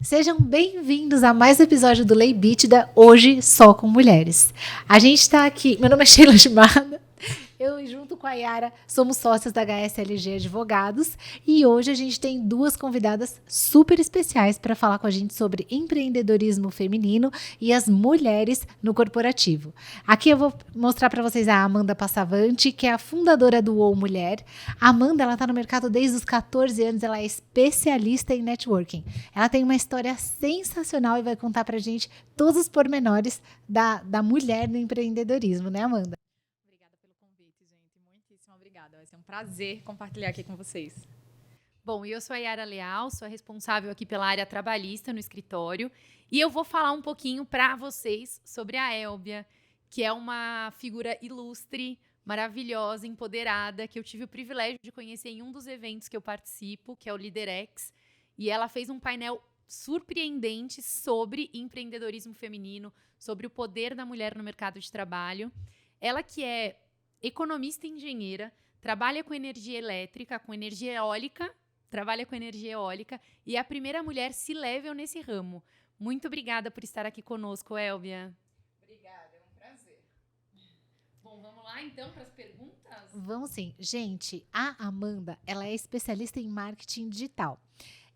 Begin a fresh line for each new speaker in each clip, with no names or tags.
Sejam bem-vindos a mais um episódio do Lei Bítida, hoje só com mulheres. A gente está aqui, meu nome é Sheila Gimada, eu junto com a Yara somos sócias da HSLG Advogados e hoje a gente tem duas convidadas super especiais para falar com a gente sobre empreendedorismo feminino e as mulheres no corporativo. Aqui eu vou mostrar para vocês a Amanda Passavante, que é a fundadora do UOL Mulher. A Amanda, ela está no mercado desde os 14 anos, ela é especialista em networking. Ela tem uma história sensacional e vai contar para a gente todos os pormenores da mulher no empreendedorismo, né, Amanda?
Obrigada, vai ser um prazer compartilhar aqui com vocês.
Bom, eu sou a Yara Leal, sou a responsável aqui pela área trabalhista no escritório e eu vou falar um pouquinho para vocês sobre a Elbia, que é uma figura ilustre, maravilhosa, empoderada, que eu tive o privilégio de conhecer em um dos eventos que eu participo, que é o Liderex, e ela fez um painel surpreendente sobre empreendedorismo feminino, sobre o poder da mulher no mercado de trabalho. Ela que é economista e engenheira, trabalha com energia elétrica, com energia eólica, e é a primeira mulher C-level nesse ramo. Muito obrigada por estar aqui conosco, Elbia.
Obrigada, é um prazer.
Bom, vamos lá então para as perguntas?
Vamos sim. Gente, a Amanda, ela é especialista em marketing digital.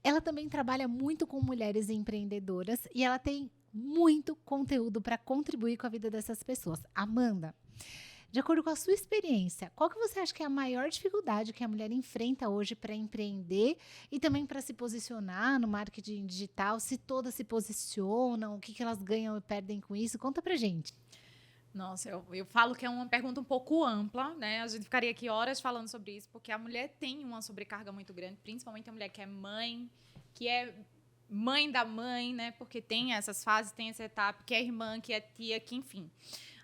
Ela também trabalha muito com mulheres empreendedoras e ela tem muito conteúdo para contribuir com a vida dessas pessoas. Amanda, de acordo com a sua experiência, qual que você acha que é a maior dificuldade que a mulher enfrenta hoje para empreender e também para se posicionar no marketing digital? Se todas se posicionam, o que elas ganham e perdem com isso? Conta pra gente.
Nossa, eu falo que é uma pergunta um pouco ampla, né? A gente ficaria aqui horas falando sobre isso, porque a mulher tem uma sobrecarga muito grande, principalmente a mulher que é mãe da mãe, né? Porque tem essas fases, tem essa etapa, que é irmã, que é tia, que enfim.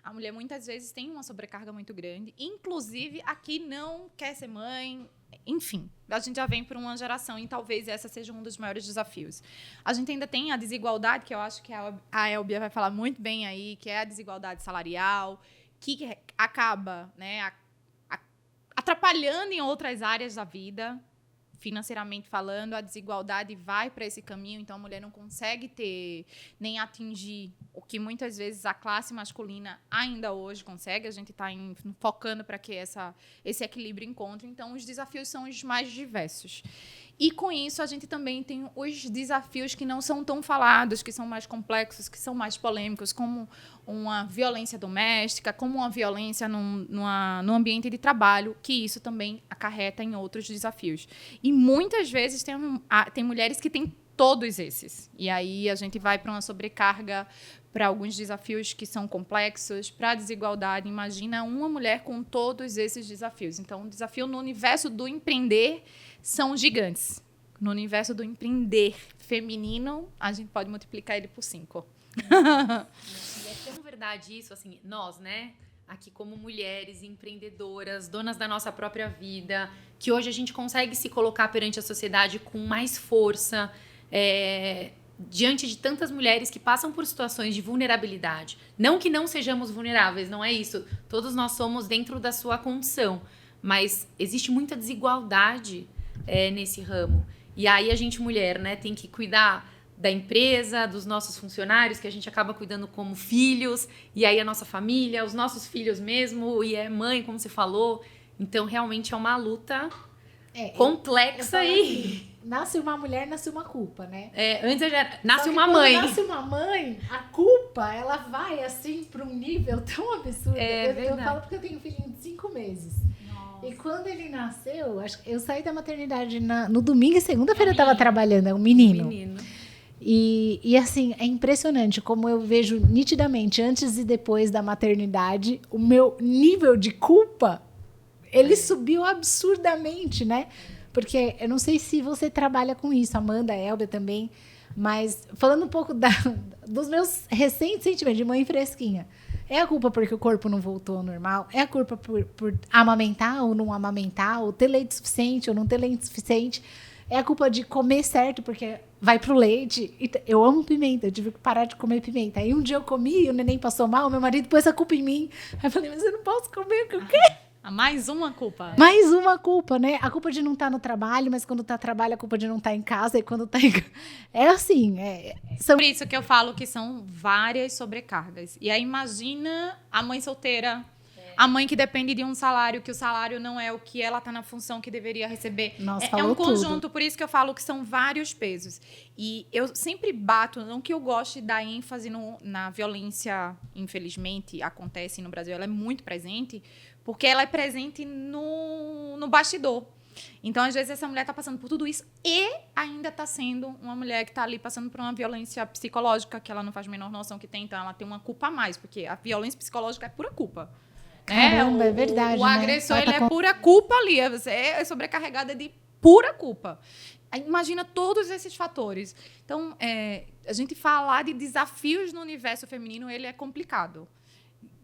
A mulher muitas vezes tem uma sobrecarga muito grande, inclusive a que não quer ser mãe, enfim. A gente já vem por uma geração e talvez essa seja um dos maiores desafios. A gente ainda tem a desigualdade, que eu acho que a Elbia vai falar muito bem aí, que é a desigualdade salarial, que acaba, né, atrapalhando em outras áreas da vida. Financeiramente falando, a desigualdade vai para esse caminho, então a mulher não consegue ter, nem atingir o que muitas vezes a classe masculina ainda hoje consegue. A gente está focando para que esse equilíbrio encontre. Então, os desafios são os mais diversos. E, com isso, a gente também tem os desafios que não são tão falados, que são mais complexos, que são mais polêmicos, como uma violência doméstica, como uma violência no ambiente de trabalho, que isso também acarreta em outros desafios. E, muitas vezes, tem mulheres que têm todos esses. E aí a gente vai para uma sobrecarga, para alguns desafios que são complexos, para a desigualdade. Imagina uma mulher com todos esses desafios. Então, o desafio no universo do empreender são gigantes. No universo do empreender feminino, a gente pode multiplicar ele por 5.
E é tão verdade isso, assim, nós, né? Aqui como mulheres empreendedoras, donas da nossa própria vida, que hoje a gente consegue se colocar perante a sociedade com mais força, diante de tantas mulheres que passam por situações de vulnerabilidade. Não que não sejamos vulneráveis, não é isso. Todos nós somos dentro da sua condição, mas existe muita desigualdade nesse ramo. E aí a gente, mulher, né, tem que cuidar da empresa, dos nossos funcionários, que a gente acaba cuidando como filhos, e aí a nossa família, os nossos filhos mesmo, e é mãe, como você falou. Então, realmente é uma luta complexa aí.
Assim, nasce uma mulher, nasce uma culpa, né?
Antes nasce uma mãe.
Nasce uma mãe, a culpa, ela vai assim para um nível tão absurdo. Eu falo porque eu tenho um filhinho de 5 meses. Nossa. E quando ele nasceu, eu saí da maternidade no domingo e segunda-feira eu estava trabalhando, é um menino. E assim, é impressionante como eu vejo nitidamente, antes e depois da maternidade, o meu nível de culpa, ele subiu absurdamente, né? Porque eu não sei se você trabalha com isso, Amanda, Elbia também, mas falando um pouco dos meus recentes sentimentos de mãe fresquinha. É a culpa porque o corpo não voltou ao normal? É a culpa por amamentar ou não amamentar? Ou ter leite suficiente ou não ter leite suficiente? É a culpa de comer certo porque vai pro leite? Eu amo pimenta, eu tive que parar de comer pimenta. Aí um dia eu comi e o neném passou mal, meu marido pôs a culpa em mim. Aí eu falei, mas eu não posso comer o que eu quero.
Mais uma culpa.
Mais uma culpa, né? A culpa de não estar no trabalho, mas quando tá no trabalho, a culpa de não estar em casa, e quando tá em casa... É assim,
Por isso que eu falo que são várias sobrecargas. E aí imagina a mãe solteira, a mãe que depende de um salário, que o salário não é o que ela tá na função que deveria receber.
Nossa,
é um conjunto,
tudo.
Por isso que eu falo que são vários pesos. E eu sempre bato, não que eu goste da ênfase na violência, infelizmente, acontece no Brasil, ela é muito presente, porque ela é presente no bastidor. Então, às vezes, essa mulher está passando por tudo isso e ainda está sendo uma mulher que está ali passando por uma violência psicológica que ela não faz a menor noção que tem, então ela tem uma culpa a mais, porque a violência psicológica é pura culpa.
Caramba, é verdade,
O
né?
agressor, ele é pura culpa ali. Você é sobrecarregada de pura culpa. Aí, imagina todos esses fatores. Então, a gente falar de desafios no universo feminino, ele é complicado.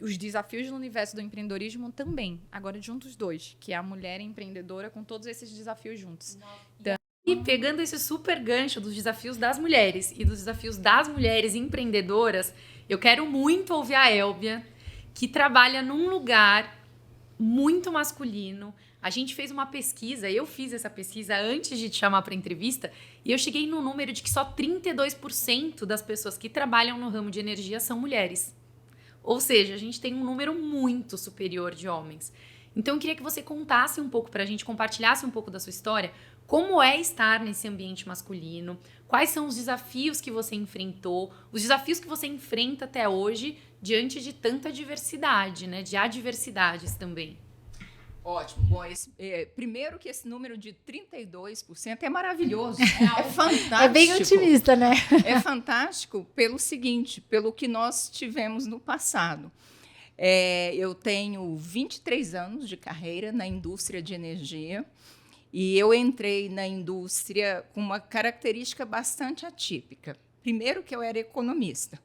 Os desafios no universo do empreendedorismo também. Agora, juntos os dois, que é a mulher empreendedora com todos esses desafios juntos.
Então, e pegando esse super gancho dos desafios das mulheres e dos desafios das mulheres empreendedoras, eu quero muito ouvir a Elbia, que trabalha num lugar muito masculino. A gente fez uma pesquisa, eu fiz essa pesquisa antes de te chamar para entrevista, e eu cheguei no número de que só 32% das pessoas que trabalham no ramo de energia são mulheres. Ou seja, a gente tem um número muito superior de homens. Então, eu queria que você contasse um pouco para a gente, compartilhasse um pouco da sua história, como é estar nesse ambiente masculino, quais são os desafios que você enfrentou, os desafios que você enfrenta até hoje diante de tanta diversidade, né? De adversidades também.
Ótimo. Bom, primeiro que esse número de 32% é maravilhoso. É fantástico.
É bem otimista, né?
É fantástico pelo seguinte, pelo que nós tivemos no passado. Eu tenho 23 anos de carreira na indústria de energia e eu entrei na indústria com uma característica bastante atípica. Primeiro que eu era economista.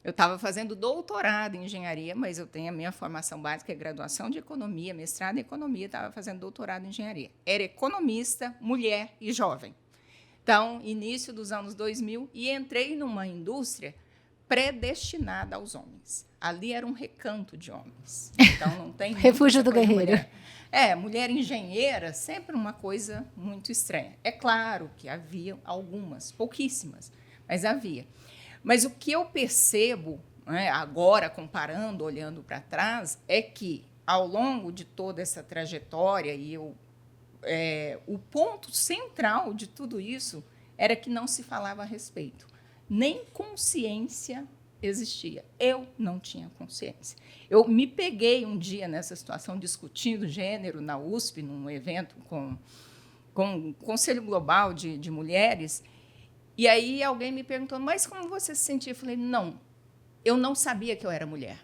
Eu estava fazendo doutorado em engenharia, mas eu tenho a minha formação básica, é graduação de economia, mestrado em economia, estava fazendo doutorado em engenharia. Era economista, mulher e jovem. Então, início dos anos 2000, e entrei numa indústria predestinada aos homens. Ali era um recanto de homens. Então, não tem
refúgio do guerreiro.
Mulher engenheira, sempre uma coisa muito estranha. É claro que havia algumas, pouquíssimas, mas havia. Mas o que eu percebo, né, agora, comparando, olhando para trás, é que, ao longo de toda essa trajetória, o ponto central de tudo isso era que não se falava a respeito. Nem consciência existia. Eu não tinha consciência. Eu me peguei um dia nessa situação, discutindo gênero na USP, num evento com o Conselho Global de Mulheres. E aí alguém me perguntou, mas como você se sentia? Eu falei, não, eu não sabia que eu era mulher.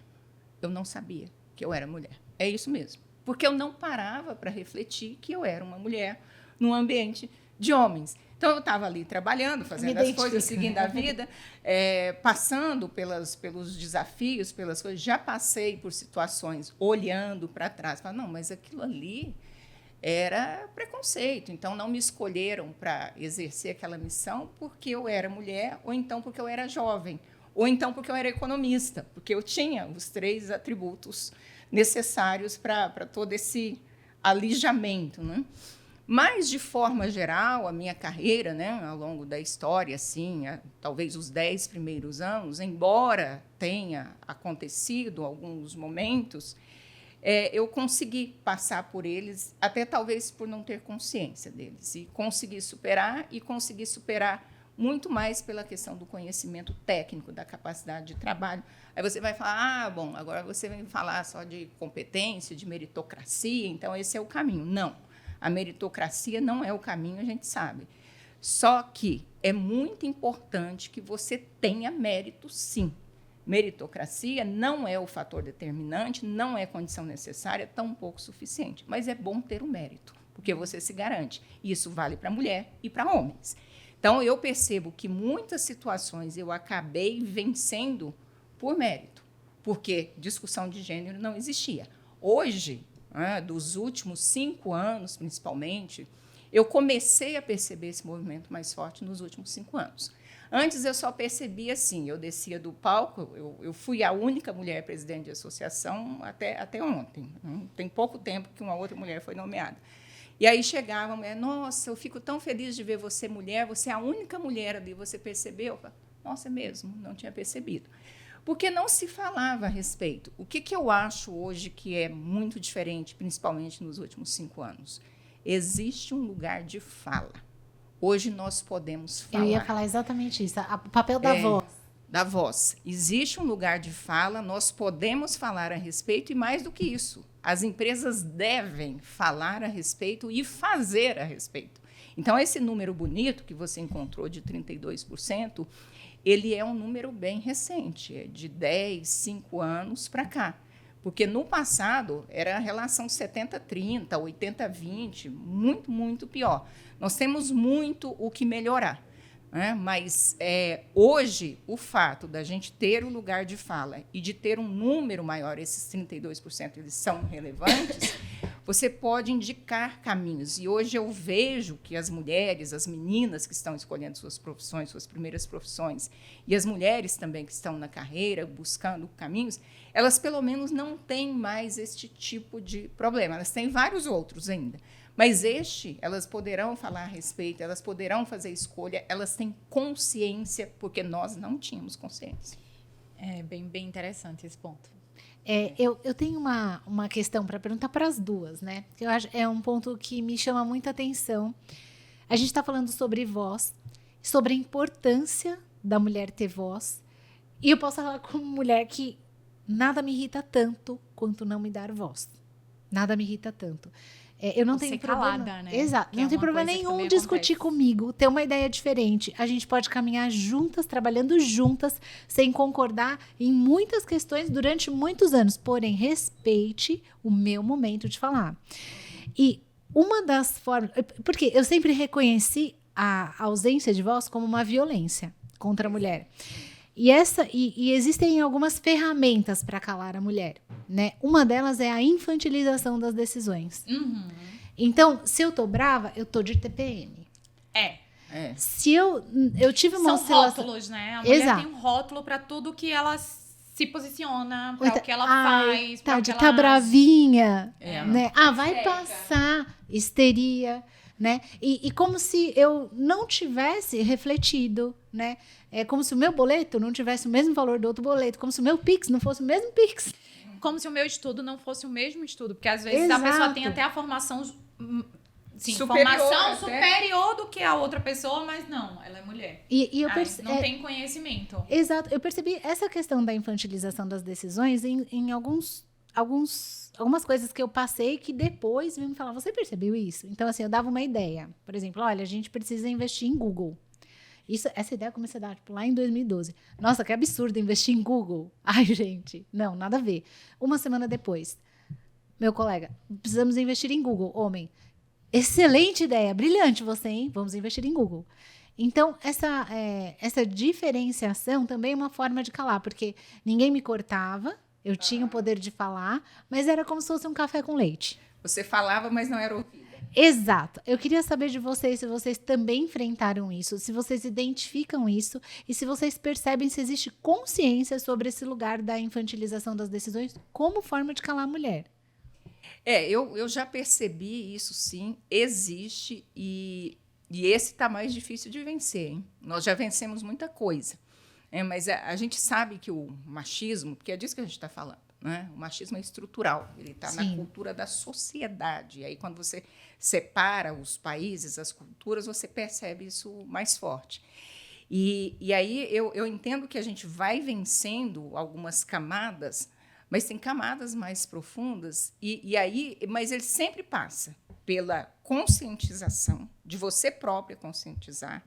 Eu não sabia que eu era mulher. É isso mesmo. Porque eu não parava para refletir que eu era uma mulher num ambiente de homens. Então, eu estava ali trabalhando, fazendo as coisas, seguindo a vida, passando pelos desafios, pelas coisas. Já passei por situações olhando para trás. Falei, não, mas aquilo ali era preconceito, então não me escolheram para exercer aquela missão porque eu era mulher, ou então porque eu era jovem, ou então porque eu era economista, porque eu tinha os 3 atributos necessários para todo esse alijamento, né? Mas, de forma geral, a minha carreira, né, ao longo da história, assim, talvez os 10 primeiros anos, embora tenha acontecido alguns momentos, eu consegui passar por eles, até talvez por não ter consciência deles, e consegui superar muito mais pela questão do conhecimento técnico, da capacidade de trabalho. Aí você vai falar, bom, agora você vem falar só de competência, de meritocracia, então esse é o caminho. Não, a meritocracia não é o caminho, a gente sabe. Só que é muito importante que você tenha mérito, sim. Meritocracia não é o fator determinante, não é condição necessária, tampouco suficiente. Mas é bom ter o mérito, porque você se garante. Isso vale para mulher e para homens. Então, eu percebo que muitas situações eu acabei vencendo por mérito, porque discussão de gênero não existia. Hoje, dos últimos 5 anos, principalmente, eu comecei a perceber esse movimento mais forte nos últimos 5 anos. Antes eu só percebia assim, eu descia do palco, eu fui a única mulher presidente de associação até ontem. Tem pouco tempo que uma outra mulher foi nomeada. E aí chegava a mulher, nossa, eu fico tão feliz de ver você mulher, você é a única mulher ali, você percebeu? Eu falei, nossa, é mesmo, não tinha percebido. Porque não se falava a respeito. O que eu acho hoje que é muito diferente, principalmente nos últimos 5 anos? Existe um lugar de fala. Hoje nós podemos falar.
Eu ia falar exatamente isso, o papel da voz.
Da voz. Existe um lugar de fala, nós podemos falar a respeito, e mais do que isso, as empresas devem falar a respeito e fazer a respeito. Então, esse número bonito que você encontrou de 32%, ele é um número bem recente, é de 5 anos para cá. Porque no passado era a relação 70-30, 80-20, muito, muito pior. Nós temos muito o que melhorar, né? Mas hoje o fato da gente ter um lugar de fala e de ter um número maior, esses 32% eles são relevantes, você pode indicar caminhos. E hoje eu vejo que as mulheres, as meninas que estão escolhendo suas profissões, suas primeiras profissões, e as mulheres também que estão na carreira buscando caminhos, elas pelo menos não têm mais este tipo de problema. Elas têm vários outros ainda. Mas elas poderão falar a respeito, elas poderão fazer escolha, elas têm consciência, porque nós não tínhamos consciência.
É bem interessante esse ponto.
Eu tenho uma questão para perguntar para as duas, né? Que eu acho é um ponto que me chama muita atenção. A gente está falando sobre voz, sobre a importância da mulher ter voz. E eu posso falar como mulher que nada me irrita tanto quanto não me dar voz. Nada me irrita tanto. Eu não tenho problema.
Calada, né?
Exato. Não tem problema nenhum discutir comigo, ter uma ideia diferente. A gente pode caminhar juntas, trabalhando juntas, sem concordar em muitas questões durante muitos anos. Porém, respeite o meu momento de falar. E uma das formas... Porque eu sempre reconheci a ausência de voz como uma violência contra a mulher. E existem algumas ferramentas para calar a mulher, né? Uma delas é a infantilização das decisões.
Uhum.
Então, se eu tô brava, eu tô de TPM. Se eu tive uma
São
oscilação...
rótulos, né? A mulher
Exato.
tem um rótulo para tudo que ela se posiciona, para o que ela faz.
Tá bravinha, né? Vai passar, histeria, né? E como se eu não tivesse refletido, né? É como se o meu boleto não tivesse o mesmo valor do outro boleto, como se o meu Pix não fosse o mesmo Pix.
Como se o meu estudo não fosse o mesmo estudo, porque às vezes
Exato.
a pessoa tem até a formação superior do que a outra pessoa, mas não, ela é mulher.
E eu
não tem conhecimento.
Exato. Eu percebi essa questão da infantilização das decisões em algumas coisas que eu passei que depois me falavam, você percebeu isso? Então, assim, eu dava uma ideia. Por exemplo, olha, a gente precisa investir em Google. Essa ideia eu comecei a dar lá em 2012. Nossa, que absurdo investir em Google. Ai, gente, não, nada a ver. Uma semana depois, meu colega, precisamos investir em Google. Homem, excelente ideia, brilhante você, hein? Vamos investir em Google. Então, essa diferenciação também é uma forma de calar, porque ninguém me cortava, eu tinha o poder de falar, mas era como se fosse um café com leite.
Você falava, mas não era ouvida.
Exato. Eu queria saber de vocês se vocês também enfrentaram isso, se vocês identificam isso e se vocês percebem se existe consciência sobre esse lugar da infantilização das decisões como forma de calar a mulher.
Eu já percebi isso, sim, existe e esse está mais difícil de vencer, hein? Nós já vencemos muita coisa, mas a gente sabe que o machismo, porque é disso que a gente está falando, né? O machismo é estrutural, ele está na cultura da sociedade. E aí, quando você separa os países, as culturas, você percebe isso mais forte. E aí eu entendo que a gente vai vencendo algumas camadas, mas tem camadas mais profundas, mas ele sempre passa pela conscientização, de você própria conscientizar,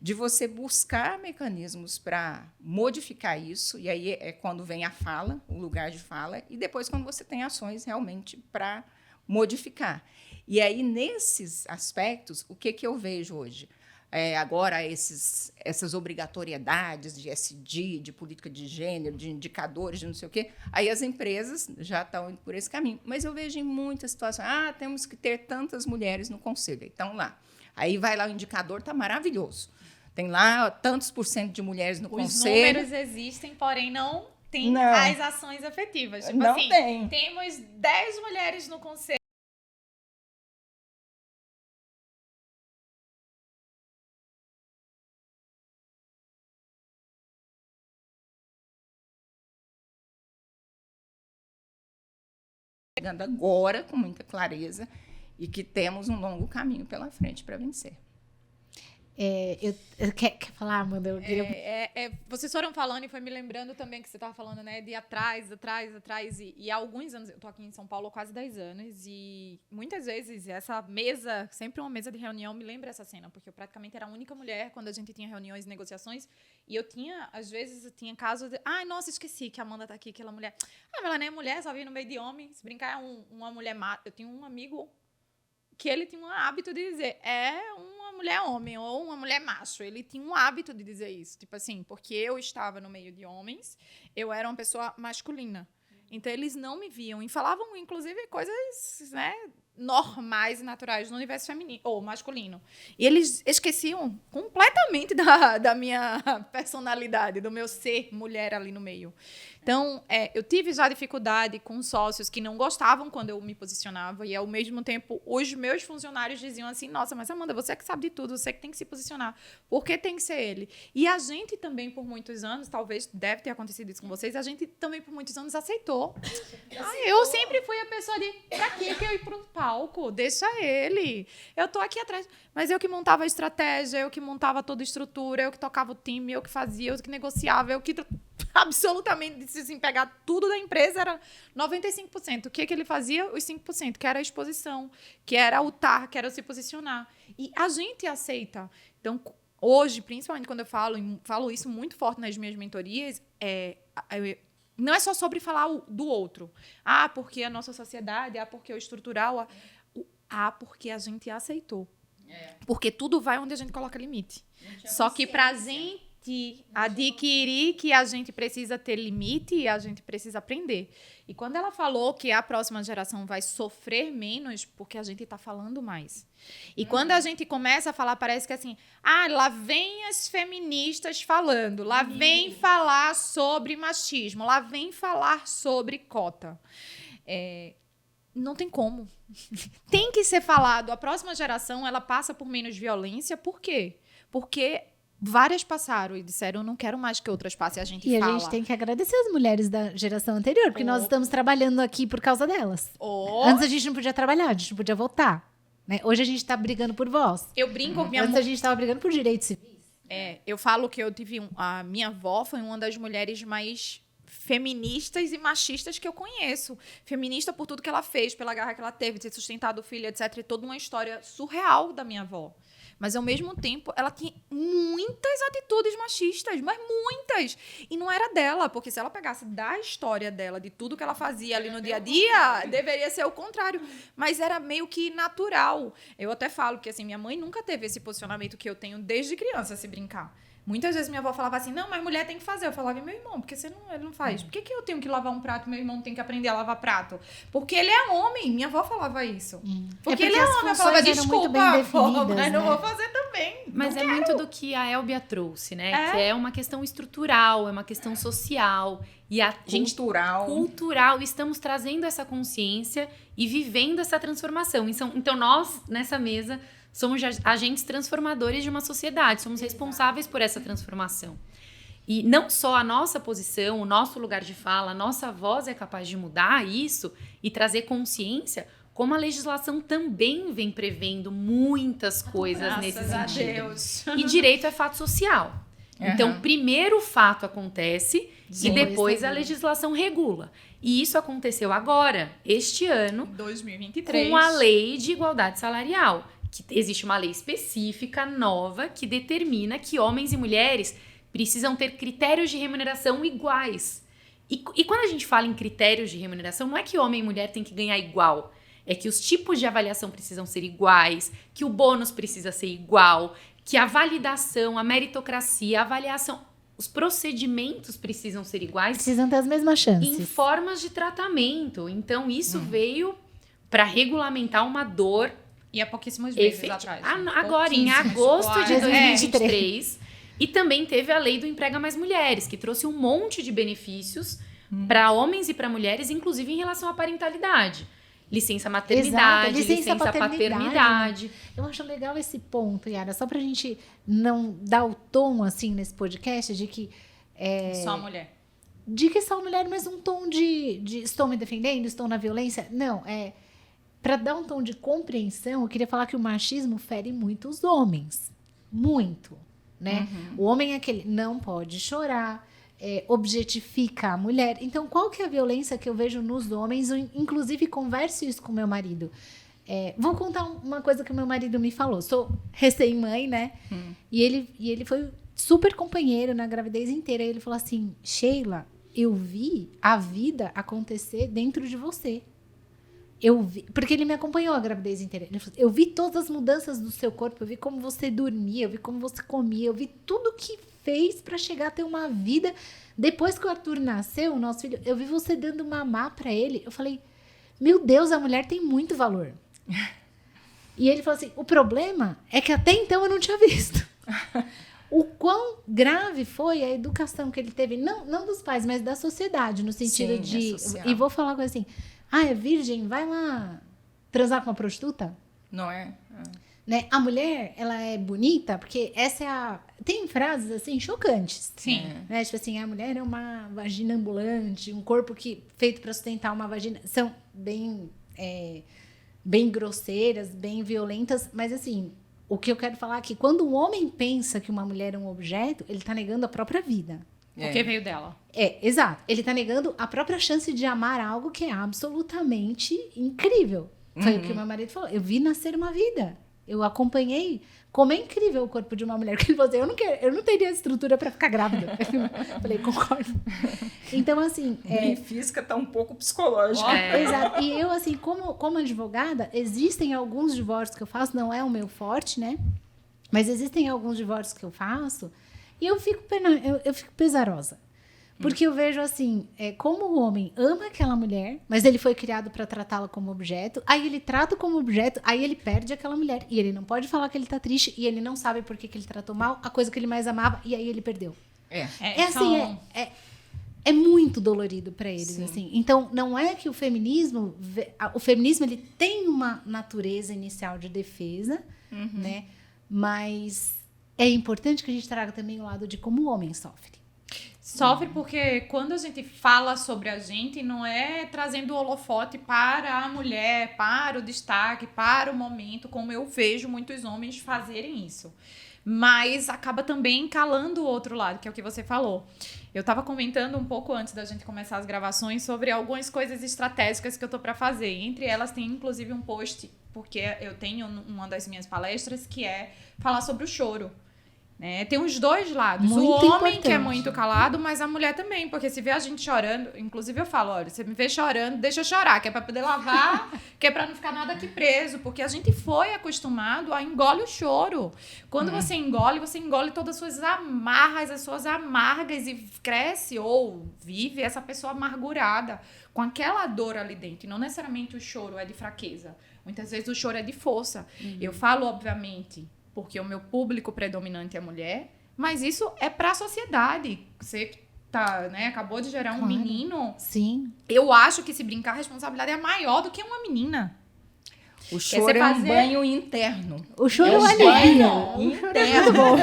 de você buscar mecanismos para modificar isso, e aí é quando vem a fala, o lugar de fala, e depois quando você tem ações realmente para modificar. E aí, nesses aspectos, o que eu vejo hoje? Agora, essas obrigatoriedades de SD, de política de gênero, de indicadores, de não sei o quê, aí as empresas já estão indo por esse caminho. Mas eu vejo em muitas situações, temos que ter tantas mulheres no conselho. Então, lá. Aí vai lá o indicador, está maravilhoso. Tem lá tantos % de mulheres no
Os
conselho.
números existem, porém não tem
Não.
as ações efetivas. Tipo
Não
assim,
tem.
temos 10 mulheres no conselho.
Chegando agora com muita clareza e que temos um longo caminho pela frente para vencer.
Quer falar, Amanda? Eu queria...
Vocês foram falando e foi me lembrando também que você estava falando, né, de atrás. E há alguns anos, eu tô aqui em São Paulo há quase 10 anos, e muitas vezes essa mesa, sempre uma mesa de reunião, me lembra essa cena, porque eu praticamente era a única mulher quando a gente tinha reuniões e negociações, e às vezes, eu tinha casos de, ai, nossa, esqueci que a Amanda tá aqui, aquela mulher. Ah, mas ela nem é mulher, só vem no meio de homem, se brincar é uma mulher má. Eu tinha um amigo que ele tinha um hábito de dizer, uma mulher homem ou uma mulher macho. Ele tinha um hábito de dizer isso. Tipo assim, porque eu estava no meio de homens, eu era uma pessoa masculina. Então, eles não me viam. E falavam, inclusive, coisas, né, normais e naturais no universo feminino ou masculino. E eles esqueciam completamente da minha personalidade, do meu ser mulher ali no meio. Então, eu tive já dificuldade com sócios que não gostavam quando eu me posicionava, e ao mesmo tempo os meus funcionários diziam assim, nossa, mas Amanda, você que sabe de tudo, você que tem que se posicionar, por que tem que ser ele? E a gente também por muitos anos, talvez deve ter acontecido isso com vocês, a gente também por muitos anos aceitou. Eu sempre fui a pessoa de, pra que eu ir pro palco? Deixa ele. Eu tô aqui atrás. Mas eu que montava a estratégia, eu que montava toda a estrutura, eu que tocava o time, eu que fazia, eu que negociava, eu que absolutamente, se assim, pegar tudo da empresa, era 95%. O que ele fazia? Os 5%, que era a exposição, que era o TAR, que era o se posicionar. E a gente aceita. Então, hoje, principalmente quando eu falo isso muito forte nas minhas mentorias, não é só sobre falar do outro. Ah, porque a nossa sociedade, porque o estrutural, porque a gente aceitou. Porque tudo vai onde a gente coloca limite. Só que pra gente adquirir que a gente precisa ter limite, a gente precisa aprender. E quando ela falou que a próxima geração vai sofrer menos, porque a gente está falando mais. E quando a gente começa a falar, parece que assim, lá vem as feministas falando, lá vem falar sobre machismo, lá vem falar sobre cota. Não tem como. Tem que ser falado. A próxima geração, ela passa por menos violência. Por quê? Porque várias passaram e disseram, eu não quero mais que outras passem. A gente fala.
A gente tem que agradecer as mulheres da geração anterior, porque nós estamos trabalhando aqui por causa delas. Antes a gente não podia trabalhar, a gente não podia votar. Né? Hoje a gente está brigando por voz.
Eu brinco com minha
Antes a gente estava brigando por direitos civis.
Eu falo que eu tive a minha avó foi uma das mulheres mais feministas e machistas que eu conheço. Feminista por tudo que ela fez, pela garra que ela teve, de ter sustentado o filho, etc. E toda uma história surreal da minha avó. Mas, ao mesmo tempo, ela tinha muitas atitudes machistas, mas muitas. E não era dela, porque se ela pegasse da história dela, de tudo que ela fazia ali no dia a dia, deveria ser o contrário. Mas era meio que natural. Eu até falo que, assim, minha mãe nunca teve esse posicionamento que eu tenho desde criança, se brincar. Muitas vezes minha avó falava assim, não, mas mulher tem que fazer. Eu falava, e meu irmão, porque ele não faz? Por que eu tenho que lavar um prato e meu irmão tem que aprender a lavar prato? Porque ele é homem. Minha avó falava isso. Porque ele é homem. Eu falava, desculpa, avó, mas não vou fazer também.
Mas é muito do que a Elbia trouxe, né? Que é uma questão estrutural, é uma questão social. E a gente cultural, estamos trazendo essa consciência e vivendo essa transformação. Então nós, nessa mesa, somos agentes transformadores de uma sociedade, somos responsáveis por essa transformação. E não só a nossa posição, o nosso lugar de fala, a nossa voz é capaz de mudar isso e trazer consciência, como a legislação também vem prevendo muitas coisas nesse sentido.
Deus.
E direito é fato social. Então, primeiro o fato acontece e depois a legislação regula. E isso aconteceu agora, este ano,
2023,
com a Lei de Igualdade Salarial. Que existe uma lei específica, nova, que determina que homens e mulheres precisam ter critérios de remuneração iguais. E quando a gente fala em critérios de remuneração, não é que homem e mulher têm que ganhar igual. É que os tipos de avaliação precisam ser iguais, que o bônus precisa ser igual, que a validação, a meritocracia, a avaliação, os procedimentos precisam ser iguais.
Precisam ter as mesmas chances.
Em formas de tratamento. Então, isso veio para regulamentar uma dor.
E há pouquíssimos meses atrás.
Agora, em agosto de 2023, E também teve a lei do Emprega Mais Mulheres, que trouxe um monte de benefícios para homens e para mulheres, inclusive em relação à parentalidade. Licença maternidade, licença paternidade.
Eu acho legal esse ponto, Yara, só pra gente não dar o tom, assim, nesse podcast de que...
Só mulher.
De que só mulher, mas um tom de estou me defendendo, estou na violência. Não, para dar um tom de compreensão, eu queria falar que o machismo fere muito os homens. Muito, né? O homem é aquele, não pode chorar, objetifica a mulher. Então, qual que é a violência que eu vejo nos homens? Eu, inclusive, converso isso com meu marido. Vou contar uma coisa que o meu marido me falou. Sou recém-mãe, né? E ele foi super companheiro na gravidez inteira. E ele falou assim, Sheila, eu vi a vida acontecer dentro de você. Eu vi, porque ele me acompanhou a gravidez inteira. Ele falou, eu vi todas as mudanças do seu corpo, eu vi como você dormia, eu vi como você comia, eu vi tudo que fez para chegar a ter uma vida. Depois que o Arthur nasceu, o nosso filho, eu vi você dando mamar para ele. Eu falei, meu Deus, a mulher tem muito valor. E ele falou assim, o problema é que até então eu não tinha visto. O quão grave foi a educação que ele teve, não dos pais, mas da sociedade, no sentido de... E vou falar uma coisa assim, é virgem, vai lá transar com uma prostituta?
Não é?
Né? A mulher, ela é bonita, porque essa é a... Tem frases, assim, chocantes.
Sim.
Né? Tipo assim, a mulher é uma vagina ambulante, um corpo feito para sustentar uma vagina. São bem grosseiras, bem violentas, mas assim... O que eu quero falar é que quando um homem pensa que uma mulher é um objeto, ele está negando a própria vida.
Porque veio dela.
Exato. Ele está negando a própria chance de amar algo que é absolutamente incrível. Foi o que o meu marido falou. Eu vi nascer uma vida. Eu acompanhei como é incrível o corpo de uma mulher. Porque ele falou assim, eu não teria estrutura para ficar grávida. Eu falei, concordo. Então, assim...
Bem física tá um pouco psicológica.
Exato. E eu, assim, como advogada, existem alguns divórcios que eu faço, não é o meu forte, né? Mas existem alguns divórcios que eu faço e eu fico pesarosa. Porque eu vejo assim, como o homem ama aquela mulher, mas ele foi criado para tratá-la como objeto, aí ele trata como objeto, aí ele perde aquela mulher. E ele não pode falar que ele tá triste, e ele não sabe por que ele tratou mal a coisa que ele mais amava, e aí ele perdeu. É muito dolorido para eles, assim. Então, não é que o feminismo ele tem uma natureza inicial de defesa, né? Mas é importante que a gente traga também o lado de como o homem sofre.
Sofre porque quando a gente fala sobre a gente, não é trazendo o holofote para a mulher, para o destaque, para o momento, como eu vejo muitos homens fazerem isso. Mas acaba também calando o outro lado, que é o que você falou. Eu estava comentando um pouco antes da gente começar as gravações sobre algumas coisas estratégicas que eu tô para fazer. Entre elas tem inclusive um post, porque eu tenho uma das minhas palestras que é falar sobre o choro. Né? Tem os dois lados.
Muito
o homem
importante.
que é muito calado, mas a mulher também. Porque se vê a gente chorando... Inclusive eu falo, olha, você me vê chorando, deixa eu chorar. Que é pra poder lavar, que é pra não ficar nada aqui preso. Porque a gente foi acostumado a engolir o choro. Quando você engole todas as suas amarras, as suas amargas. E cresce ou vive essa pessoa amargurada. Com aquela dor ali dentro. E não necessariamente o choro é de fraqueza. Muitas vezes o choro é de força. Eu falo, obviamente... porque o meu público predominante é mulher, mas isso é para a sociedade. Você tá, né, acabou de gerar um menino.
Sim.
Eu acho que se brincar, a responsabilidade é maior do que uma menina.
O choro é um banho interno.
O choro é um
alívio interno.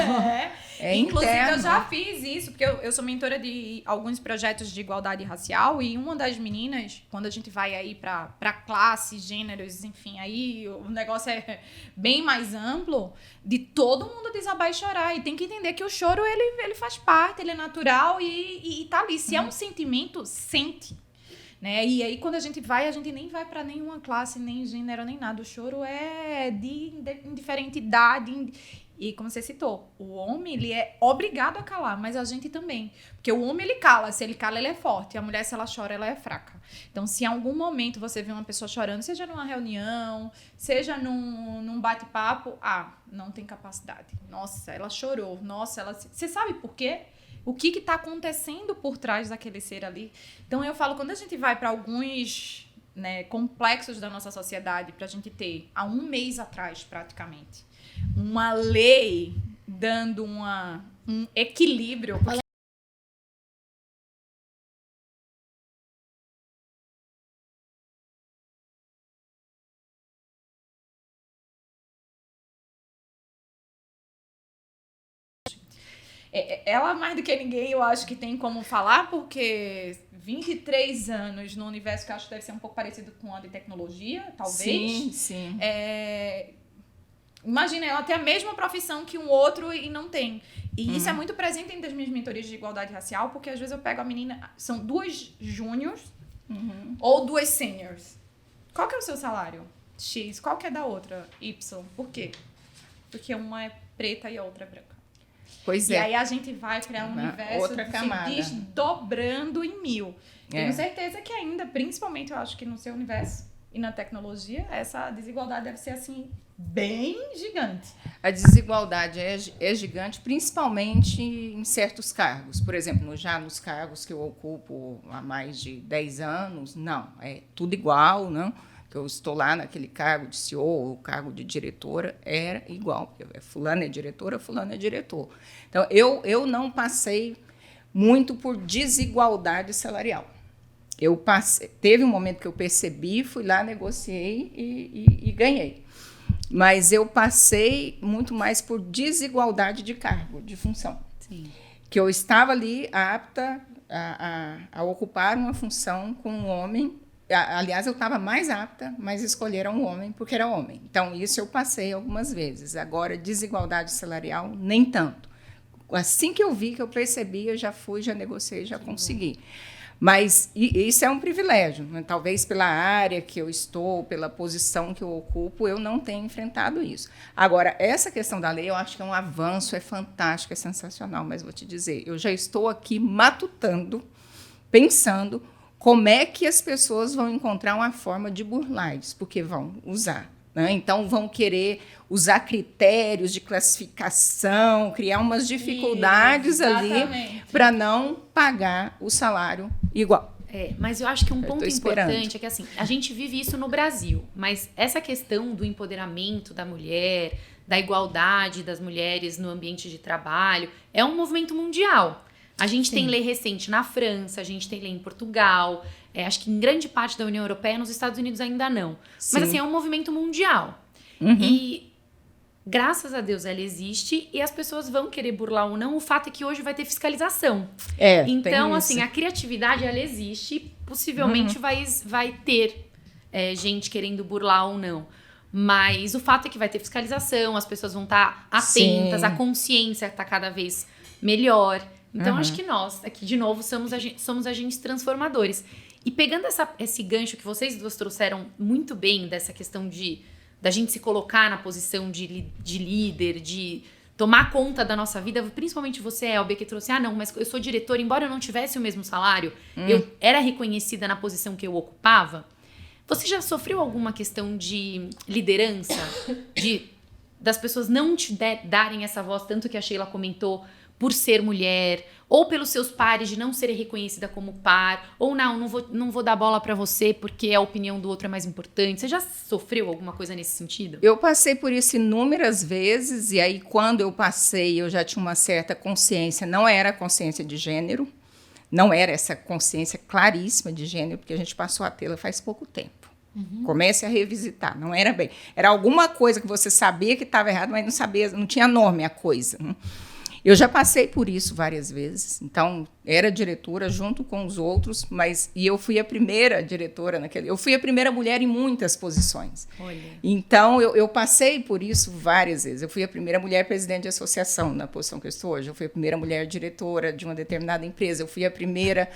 Inclusive,
interno.
eu já fiz isso, porque eu sou mentora de alguns projetos de igualdade racial, e uma das meninas, quando a gente vai aí pra classes, gêneros, enfim, aí o negócio é bem mais amplo, de todo mundo desabar e chorar. E tem que entender que o choro, ele faz parte, ele é natural e tá ali. Se é um sentimento, sente. Né? E aí, quando a gente nem vai para nenhuma classe, nem gênero, nem nada. O choro é de indiferente idade. E como você citou, o homem, ele é obrigado a calar, mas a gente também. Porque o homem, ele cala. Se ele cala, ele é forte. A mulher, se ela chora, ela é fraca. Então, se em algum momento você vê uma pessoa chorando, seja numa reunião, seja num bate-papo, não tem capacidade. Nossa, ela chorou. Nossa, ela... Você sabe por quê? O que está acontecendo por trás daquele ser ali? Então, eu falo, quando a gente vai para alguns, né, complexos da nossa sociedade, para a gente ter, há 1 mês atrás, praticamente, uma lei dando um equilíbrio. Ela, mais do que ninguém, eu acho que tem como falar, porque 23 anos no universo que eu acho que deve ser um pouco parecido com a de tecnologia, talvez.
Sim, sim.
Imagina, ela ter a mesma profissão que um outro e não tem. E isso é muito presente em das minhas mentorias de igualdade racial, porque às vezes eu pego a menina, são 2 júniors ou 2 seniors. Qual que é o seu salário? X. Qual que é da outra? Y. Por quê? Porque uma é preta e a outra é branca.
Pois
e aí a gente vai criar um universo
outra camada.
se desdobrando em 1000. Tenho certeza que ainda, principalmente eu acho que no seu universo e na tecnologia, essa desigualdade deve ser assim, bem gigante.
A desigualdade é gigante, principalmente em certos cargos. Por exemplo, já nos cargos que eu ocupo há mais de 10 anos, não, é tudo igual, não? Que eu estou lá naquele cargo de CEO ou cargo de diretora, era igual. Fulano é diretora, fulano é diretor. Então, eu não passei muito por desigualdade salarial. Teve um momento que eu percebi, fui lá, negociei e ganhei. Mas eu passei muito mais por desigualdade de cargo, de função.
Sim.
Que eu estava ali apta a ocupar uma função com um homem. Aliás, eu estava mais apta, mas escolheram um homem porque era homem. Então, isso eu passei algumas vezes. Agora, desigualdade salarial, nem tanto. Assim que eu vi, que eu percebi, eu já fui, já negociei, já consegui. Mas isso é um privilégio. Né? Talvez pela área que eu estou, pela posição que eu ocupo, eu não tenho enfrentado isso. Agora, essa questão da lei, eu acho que é um avanço, é fantástico, é sensacional, mas vou te dizer, eu já estou aqui matutando, pensando como é que as pessoas vão encontrar uma forma de burlar isso, porque vão usar. Né? Então, vão querer usar critérios de classificação, criar umas dificuldades ali para não pagar o salário igual.
Mas eu acho que um ponto importante é que assim, a gente vive isso no Brasil, mas essa questão do empoderamento da mulher, da igualdade das mulheres no ambiente de trabalho, é um movimento mundial. A gente tem lei recente na França, a gente tem lei em Portugal, acho que em grande parte da União Europeia, nos Estados Unidos ainda não. Sim. Mas assim, é um movimento mundial. E graças a Deus ela existe e as pessoas vão querer burlar ou não. O fato é que hoje vai ter fiscalização. Então, assim, a criatividade ela existe, possivelmente vai ter gente querendo burlar ou não. Mas o fato é que vai ter fiscalização, as pessoas vão estar atentas, a consciência está cada vez melhor. Então, acho que nós, aqui de novo, somos agentes transformadores. E pegando esse gancho que vocês duas trouxeram muito bem, dessa questão da gente se colocar na posição de líder, de tomar conta da nossa vida, principalmente você, Elbia, que trouxe, não, mas eu sou diretora, embora eu não tivesse o mesmo salário, eu era reconhecida na posição que eu ocupava. Você já sofreu alguma questão de liderança? Das pessoas não te darem essa voz, tanto que a Sheila comentou, por ser mulher, ou pelos seus pares de não serem reconhecida como par, ou não vou dar bola para você porque a opinião do outro é mais importante. Você já sofreu alguma coisa nesse sentido?
Eu passei por isso inúmeras vezes, e aí quando eu passei, eu já tinha uma certa consciência, não era consciência de gênero, não era essa consciência claríssima de gênero, porque a gente passou a tê-la faz pouco tempo. Comece a revisitar, não era bem. Era alguma coisa que você sabia que estava errado, mas não sabia, não tinha nome a coisa. Eu já passei por isso várias vezes, então era diretora junto com os outros, e eu fui a primeira diretora eu fui a primeira mulher em muitas posições.
Olha.
Então eu passei por isso várias vezes. Eu fui a primeira mulher presidente de associação na posição que eu estou hoje, eu fui a primeira mulher diretora de uma determinada empresa, eu fui a primeira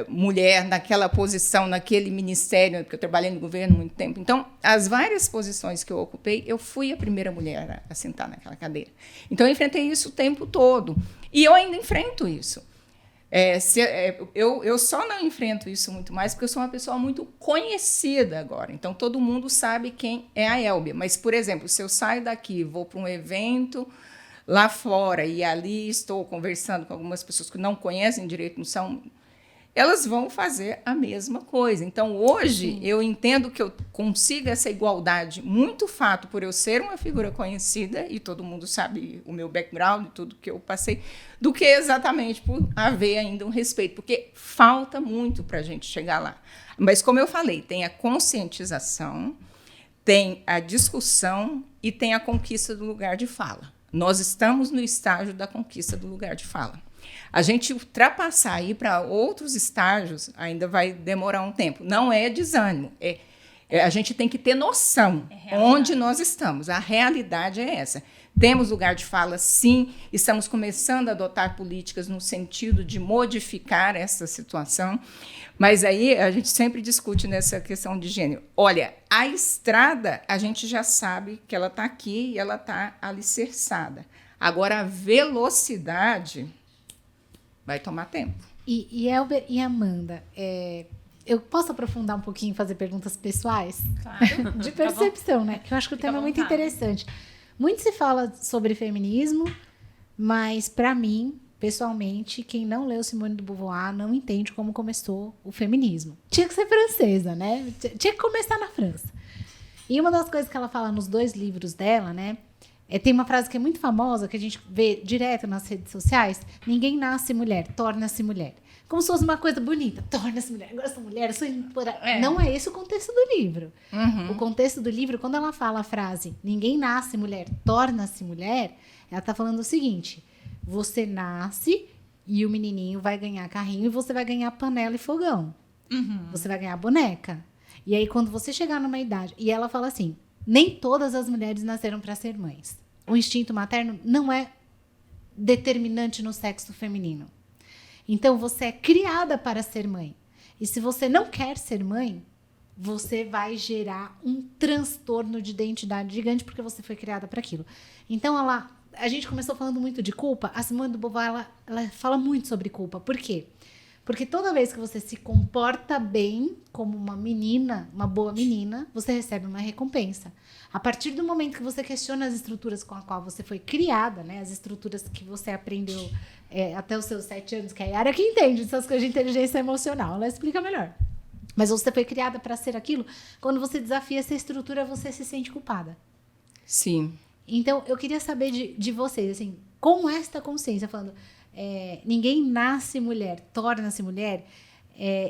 mulher naquela posição, naquele ministério, porque eu trabalhei no governo há muito tempo. Então, as várias posições que eu ocupei, eu fui a primeira mulher a sentar naquela cadeira. Então, eu enfrentei isso o tempo todo. E eu ainda enfrento isso. Eu só não enfrento isso muito mais porque eu sou uma pessoa muito conhecida agora. Então, todo mundo sabe quem é a Elbia. Mas, por exemplo, se eu saio daqui, vou para um evento lá fora e ali estou conversando com algumas pessoas que não conhecem direito, não são... elas vão fazer a mesma coisa. Então, hoje, eu entendo que eu consigo essa igualdade muito fato por eu ser uma figura conhecida, e todo mundo sabe o meu background, tudo que eu passei, do que exatamente por haver ainda um respeito, porque falta muito para a gente chegar lá. Mas, como eu falei, tem a conscientização, tem a discussão e tem a conquista do lugar de fala. Nós estamos no estágio da conquista do lugar de fala. A gente ultrapassar aí para outros estágios ainda vai demorar um tempo. Não é desânimo, a gente tem que ter noção onde nós estamos. A realidade é essa. Temos lugar de fala, sim, estamos começando a adotar políticas no sentido de modificar essa situação, mas aí a gente sempre discute nessa questão de gênero. Olha, a estrada, a gente já sabe que ela está aqui e ela está alicerçada. Agora, a velocidade vai tomar tempo.
E Elber e Amanda, eu posso aprofundar um pouquinho e fazer perguntas pessoais?
Claro.
De percepção, né? Que eu acho que o tema é muito interessante. Muito se fala sobre feminismo, mas, para mim, pessoalmente, quem não leu Simone de Beauvoir não entende como começou o feminismo. Tinha que ser francesa, né? Tinha que começar na França. E uma das coisas que ela fala nos 2 livros dela, né? Tem uma frase que é muito famosa, que a gente vê direto nas redes sociais: ninguém nasce mulher, torna-se mulher. Como se fosse uma coisa bonita. Torna-se mulher, agora sou mulher, sou empoderada. Não é esse o contexto do livro. O contexto do livro, quando ela fala a frase ninguém nasce mulher, torna-se mulher, ela está falando o seguinte: você nasce e o menininho vai ganhar carrinho e você vai ganhar panela e fogão. Você vai ganhar boneca. E aí, quando você chegar numa idade... E ela fala assim, nem todas as mulheres nasceram para ser mães. O instinto materno não é determinante no sexo feminino. Então, você é criada para ser mãe. E se você não quer ser mãe, você vai gerar um transtorno de identidade gigante, porque você foi criada para aquilo. Então, a gente começou falando muito de culpa. A Simone de Beauvoir, ela fala muito sobre culpa. Por quê? Porque toda vez que você se comporta bem como uma menina, uma boa menina, você recebe uma recompensa. A partir do momento que você questiona as estruturas com as quais você foi criada, né, as estruturas que você aprendeu até os seus 7 anos, que é a Yara que entende essas coisas de inteligência emocional, ela explica melhor. Mas você foi criada para ser aquilo, quando você desafia essa estrutura, você se sente culpada.
Sim.
Então, eu queria saber de vocês, assim, com esta consciência, falando... ninguém nasce mulher, torna-se mulher.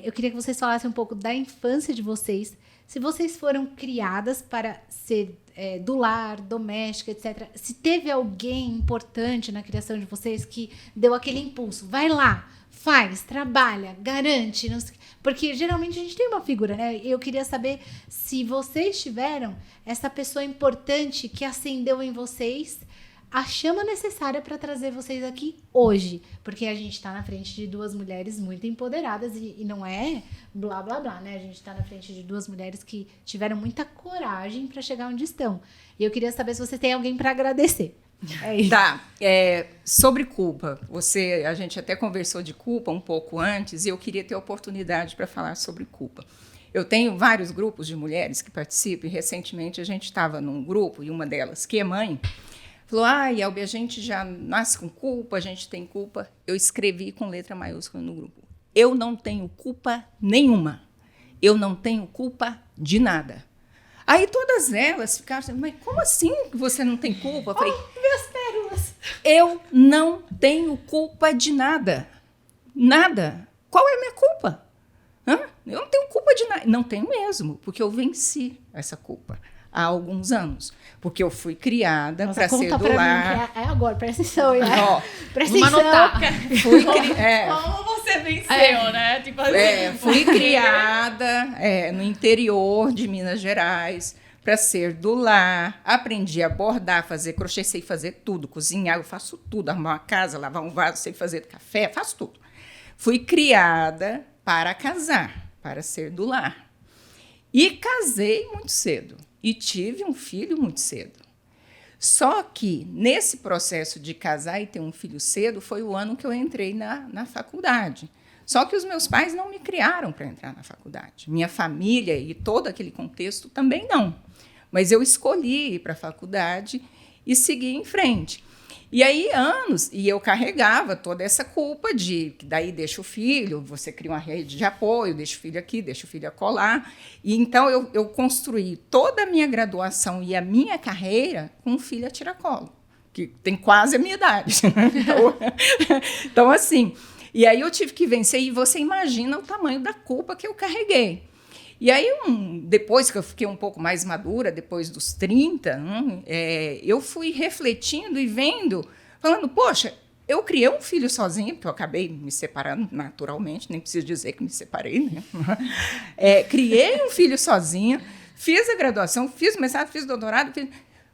Eu queria que vocês falassem um pouco da infância de vocês, se vocês foram criadas para ser do lar, doméstica, etc. Se teve alguém importante na criação de vocês que deu aquele impulso, vai lá, faz, trabalha, garante, não sei, porque geralmente a gente tem uma figura, né? Eu queria saber se vocês tiveram essa pessoa importante que acendeu em vocês a chama necessária para trazer vocês aqui hoje. Porque a gente está na frente de 2 mulheres muito empoderadas e não é blá, blá, blá, né? A gente está na frente de 2 mulheres que tiveram muita coragem para chegar onde estão. E eu queria saber se você tem alguém para agradecer. É isso.
Tá. Sobre culpa, a gente até conversou de culpa um pouco antes e eu queria ter a oportunidade para falar sobre culpa. Eu tenho vários grupos de mulheres que participam e recentemente a gente estava num grupo e uma delas, que é mãe, falou, Elbe, a gente já nasce com culpa, a gente tem culpa. Eu escrevi com letra maiúscula no grupo. Eu não tenho culpa nenhuma. Eu não tenho culpa de nada. Aí todas elas ficaram assim, mas como assim que você não tem culpa? Eu falei,
minhas pérolas.
Eu não tenho culpa de nada. Nada. Qual é a minha culpa? Eu não tenho culpa de nada. Não tenho mesmo, porque eu venci essa culpa há alguns anos. Porque eu fui criada para ser do lar.
É agora, presta atenção.
Presta atenção.
Como você venceu, né? Tipo assim.
Fui criada no interior de Minas Gerais para ser do lar. Aprendi a bordar, fazer crochê, sei fazer tudo. Cozinhar, eu faço tudo. Arrumar uma casa, lavar um vaso, sei fazer café, faço tudo. Fui criada para casar, para ser do lar. E casei muito cedo. E tive um filho muito cedo. Só que, nesse processo de casar e ter um filho cedo, foi o ano que eu entrei na faculdade. Só que os meus pais não me criaram para entrar na faculdade. Minha família e todo aquele contexto também não. Mas eu escolhi ir para a faculdade e seguir em frente. E aí, anos, e eu carregava toda essa culpa de que daí deixa o filho, você cria uma rede de apoio, deixa o filho aqui, deixa o filho acolá. E então eu construí toda a minha graduação e a minha carreira com um filho a tiracolo, que tem quase a minha idade. Então, assim, e aí eu tive que vencer, e você imagina o tamanho da culpa que eu carreguei. E aí, depois que eu fiquei um pouco mais madura, depois dos 30, eu fui refletindo e vendo, falando, poxa, eu criei um filho sozinha, porque eu acabei me separando naturalmente, nem preciso dizer que me separei, né? Criei um filho sozinha, fiz a graduação, fiz o mestrado, fiz o doutorado,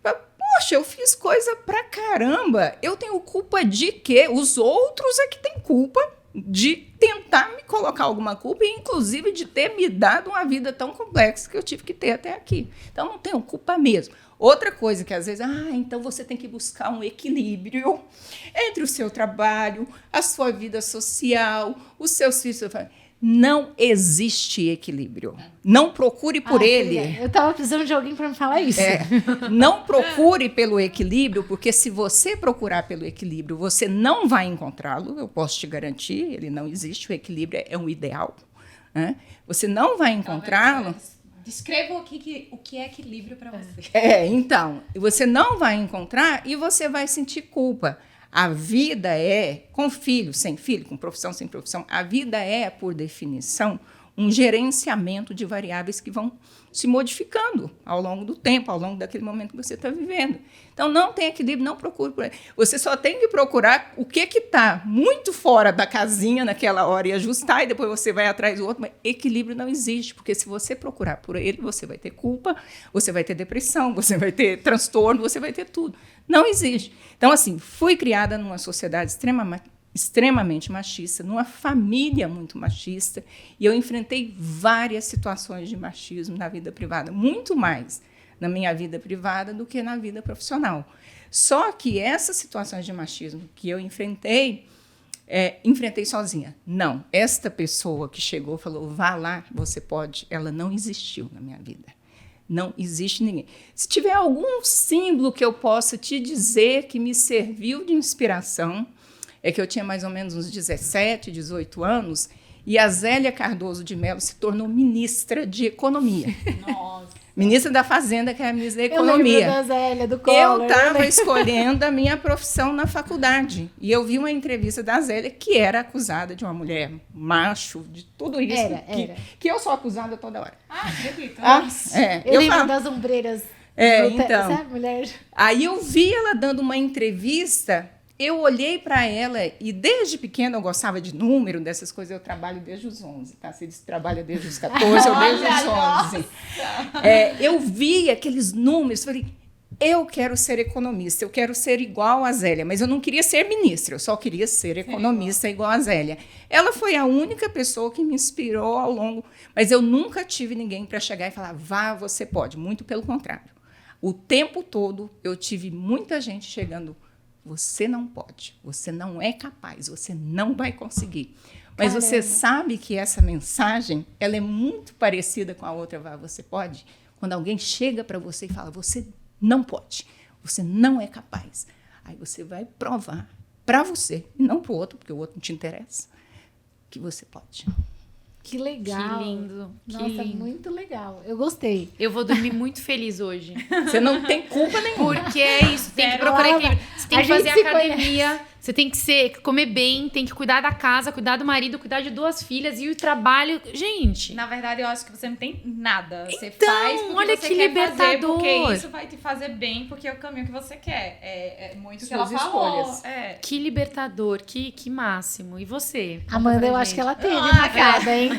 poxa, eu fiz coisa pra caramba. Eu tenho culpa de quê? Os outros é que têm culpa de tentar me colocar alguma culpa e, inclusive, de ter me dado uma vida tão complexa que eu tive que ter até aqui. Então, não tenho culpa mesmo. Outra coisa que, às vezes, então você tem que buscar um equilíbrio entre o seu trabalho, a sua vida social, os seus filhos. Não existe equilíbrio. Não procure por ele.
Filha, eu estava precisando de alguém para me falar isso.
Não procure pelo equilíbrio, porque se você procurar pelo equilíbrio, você não vai encontrá-lo, eu posso te garantir, ele não existe, o equilíbrio é um ideal. Né? Você não vai encontrá-lo.
Descreva o que é equilíbrio para você.
Então, você não vai encontrar e você vai sentir culpa. A vida com filho, sem filho, com profissão, sem profissão, a vida é, por definição, um gerenciamento de variáveis que vão se modificando ao longo do tempo, ao longo daquele momento que você está vivendo. Então, não tem equilíbrio, não procure por aí. Você só tem que procurar o que está muito fora da casinha naquela hora e ajustar, e depois você vai atrás do outro. Mas equilíbrio não existe, porque se você procurar por ele, você vai ter culpa, você vai ter depressão, você vai ter transtorno, você vai ter tudo. Não existe. Então, assim, fui criada numa sociedade extremamente machista, numa família muito machista, e eu enfrentei várias situações de machismo na vida privada, muito mais na minha vida privada do que na vida profissional. Só que essas situações de machismo que eu enfrentei sozinha. Não, esta pessoa que chegou e falou, vá lá, você pode, ela não existiu na minha vida. Não existe ninguém. Se tiver algum símbolo que eu possa te dizer que me serviu de inspiração, é que eu tinha mais ou menos uns 17, 18 anos, e a Zélia Cardoso de Mello se tornou ministra de Economia.
Nossa.
Ministra da Fazenda, que é a ministra da Economia.
Eu lembro da Zélia, do Collor.
Eu estava escolhendo a minha profissão na faculdade. E eu vi uma entrevista da Zélia, que era acusada de uma mulher macho, de tudo isso. Que eu sou acusada toda hora.
Acredito.
Eu lembro das ombreiras.
Então.
Sabe, mulher?
Aí eu vi ela dando uma entrevista, eu olhei para ela, e desde pequena eu gostava de número, dessas coisas, eu trabalho desde os 11, tá? Você diz que trabalha desde os 14, eu desde os 11. Eu vi aqueles números, falei, eu quero ser economista, eu quero ser igual a Zélia, mas eu não queria ser ministra, eu só queria ser economista igual a Zélia. Ela foi a única pessoa que me inspirou ao longo, mas eu nunca tive ninguém para chegar e falar, vá, você pode, muito pelo contrário. O tempo todo eu tive muita gente chegando, você não pode, você não é capaz, você não vai conseguir. Mas Caramba. Você sabe que essa mensagem ela é muito parecida com a outra, vá, você pode? Quando alguém chega para você e fala, você não pode, você não é capaz. Aí você vai provar para você, e não para o outro, porque o outro não te interessa, que você pode.
Que legal.
Que lindo.
Nossa,
lindo.
Muito legal. Eu gostei.
Eu vou dormir muito feliz hoje.
Você não tem culpa nenhuma.
Porque é isso, tem que procurar equilíbrio. Você tem que fazer academia, você tem que comer bem, tem que cuidar da casa, cuidar do marido, cuidar de 2 filhas e o trabalho. Gente.
Na verdade, eu acho que você não tem nada. Você
então,
faz porque
olha
você
que
quer
libertador.
fazer, porque isso vai te fazer bem, porque é o caminho que você quer. É muito o que ela falou.
Escolhas.
Que libertador, que máximo. E você?
Amanda, eu acho que ela teve uma cara, hein?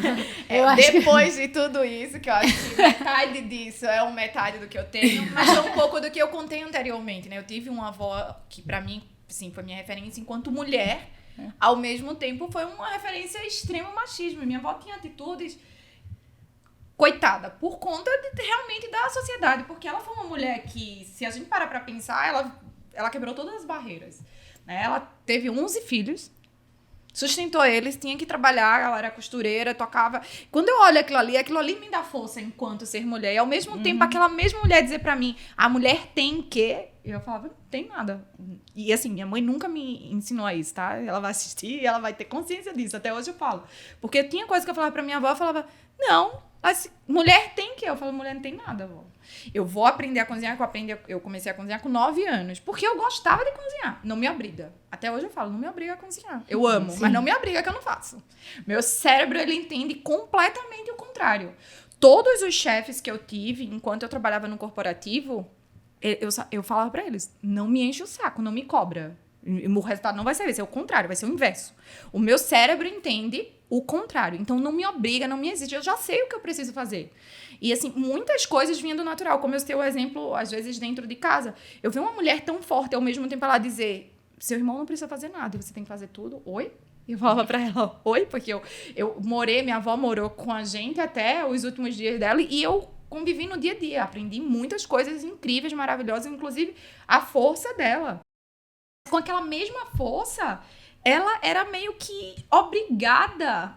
Depois de tudo isso, que eu acho que metade disso é metade do que eu tenho, mas é um pouco do que eu contei anteriormente, né? Eu tive uma avó que, pra mim, sim, foi minha referência enquanto mulher, ao mesmo tempo foi uma referência a extremo machismo. Minha avó tinha atitudes, coitada, por conta realmente da sociedade, porque ela foi uma mulher que, se a gente parar pra pensar, ela quebrou todas as barreiras, né? Ela teve 11 filhos
sustentou eles, tinha que trabalhar, ela era costureira, tocava. Quando eu olho aquilo ali me dá força enquanto ser mulher. E ao mesmo tempo, aquela mesma mulher dizer pra mim, a mulher tem que... E eu falava, não tem nada. E assim, minha mãe nunca me ensinou a isso, tá? Ela vai assistir e ela vai ter consciência disso. Até hoje eu falo. Porque tinha coisa que eu falava pra minha avó, eu falava, não, assim, mulher tem que... Eu falo, mulher não tem nada, avó. Eu vou aprender a cozinhar, eu comecei a cozinhar com 9 anos, porque eu gostava de cozinhar. Não me obriga. Até hoje eu falo, não me obriga a cozinhar. Eu amo, mas não me obriga que eu não faço. Meu cérebro, ele entende completamente o contrário. Todos os chefes que eu tive, enquanto eu trabalhava no corporativo, eu falava pra eles, não me enche o saco, não me cobra. O resultado não vai ser esse, é o contrário, vai ser o inverso. O meu cérebro entende o contrário. Então, não me obriga, não me exige. Eu já sei o que eu preciso fazer. E, assim, muitas coisas vinham do natural. Como eu citei o exemplo, às vezes, dentro de casa. Eu vi uma mulher tão forte, ao mesmo tempo ela dizer, seu irmão não precisa fazer nada, você tem que fazer tudo. Oi? E eu falava pra ela, oi? Porque minha avó morou com a gente até os últimos dias dela. E eu convivi no dia a dia. Aprendi muitas coisas incríveis, maravilhosas, inclusive a força dela. Com aquela mesma força, ela era meio que obrigada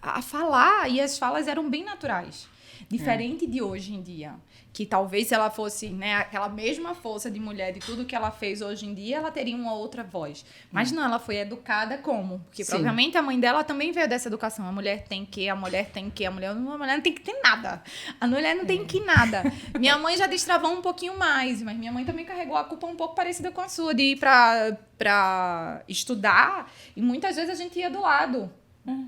a falar, e as falas eram bem naturais. Diferente de hoje em dia, que talvez se ela fosse, né, aquela mesma força de mulher, de tudo que ela fez hoje em dia, ela teria uma outra voz. Mas não, ela foi educada como? Porque provavelmente a mãe dela também veio dessa educação. A mulher tem que, a mulher tem que, a mulher não tem que ter nada. A mulher não tem que nada. Minha mãe já destravou um pouquinho mais, mas minha mãe também carregou a culpa um pouco parecida com a sua, de ir pra estudar, e muitas vezes a gente ia do lado.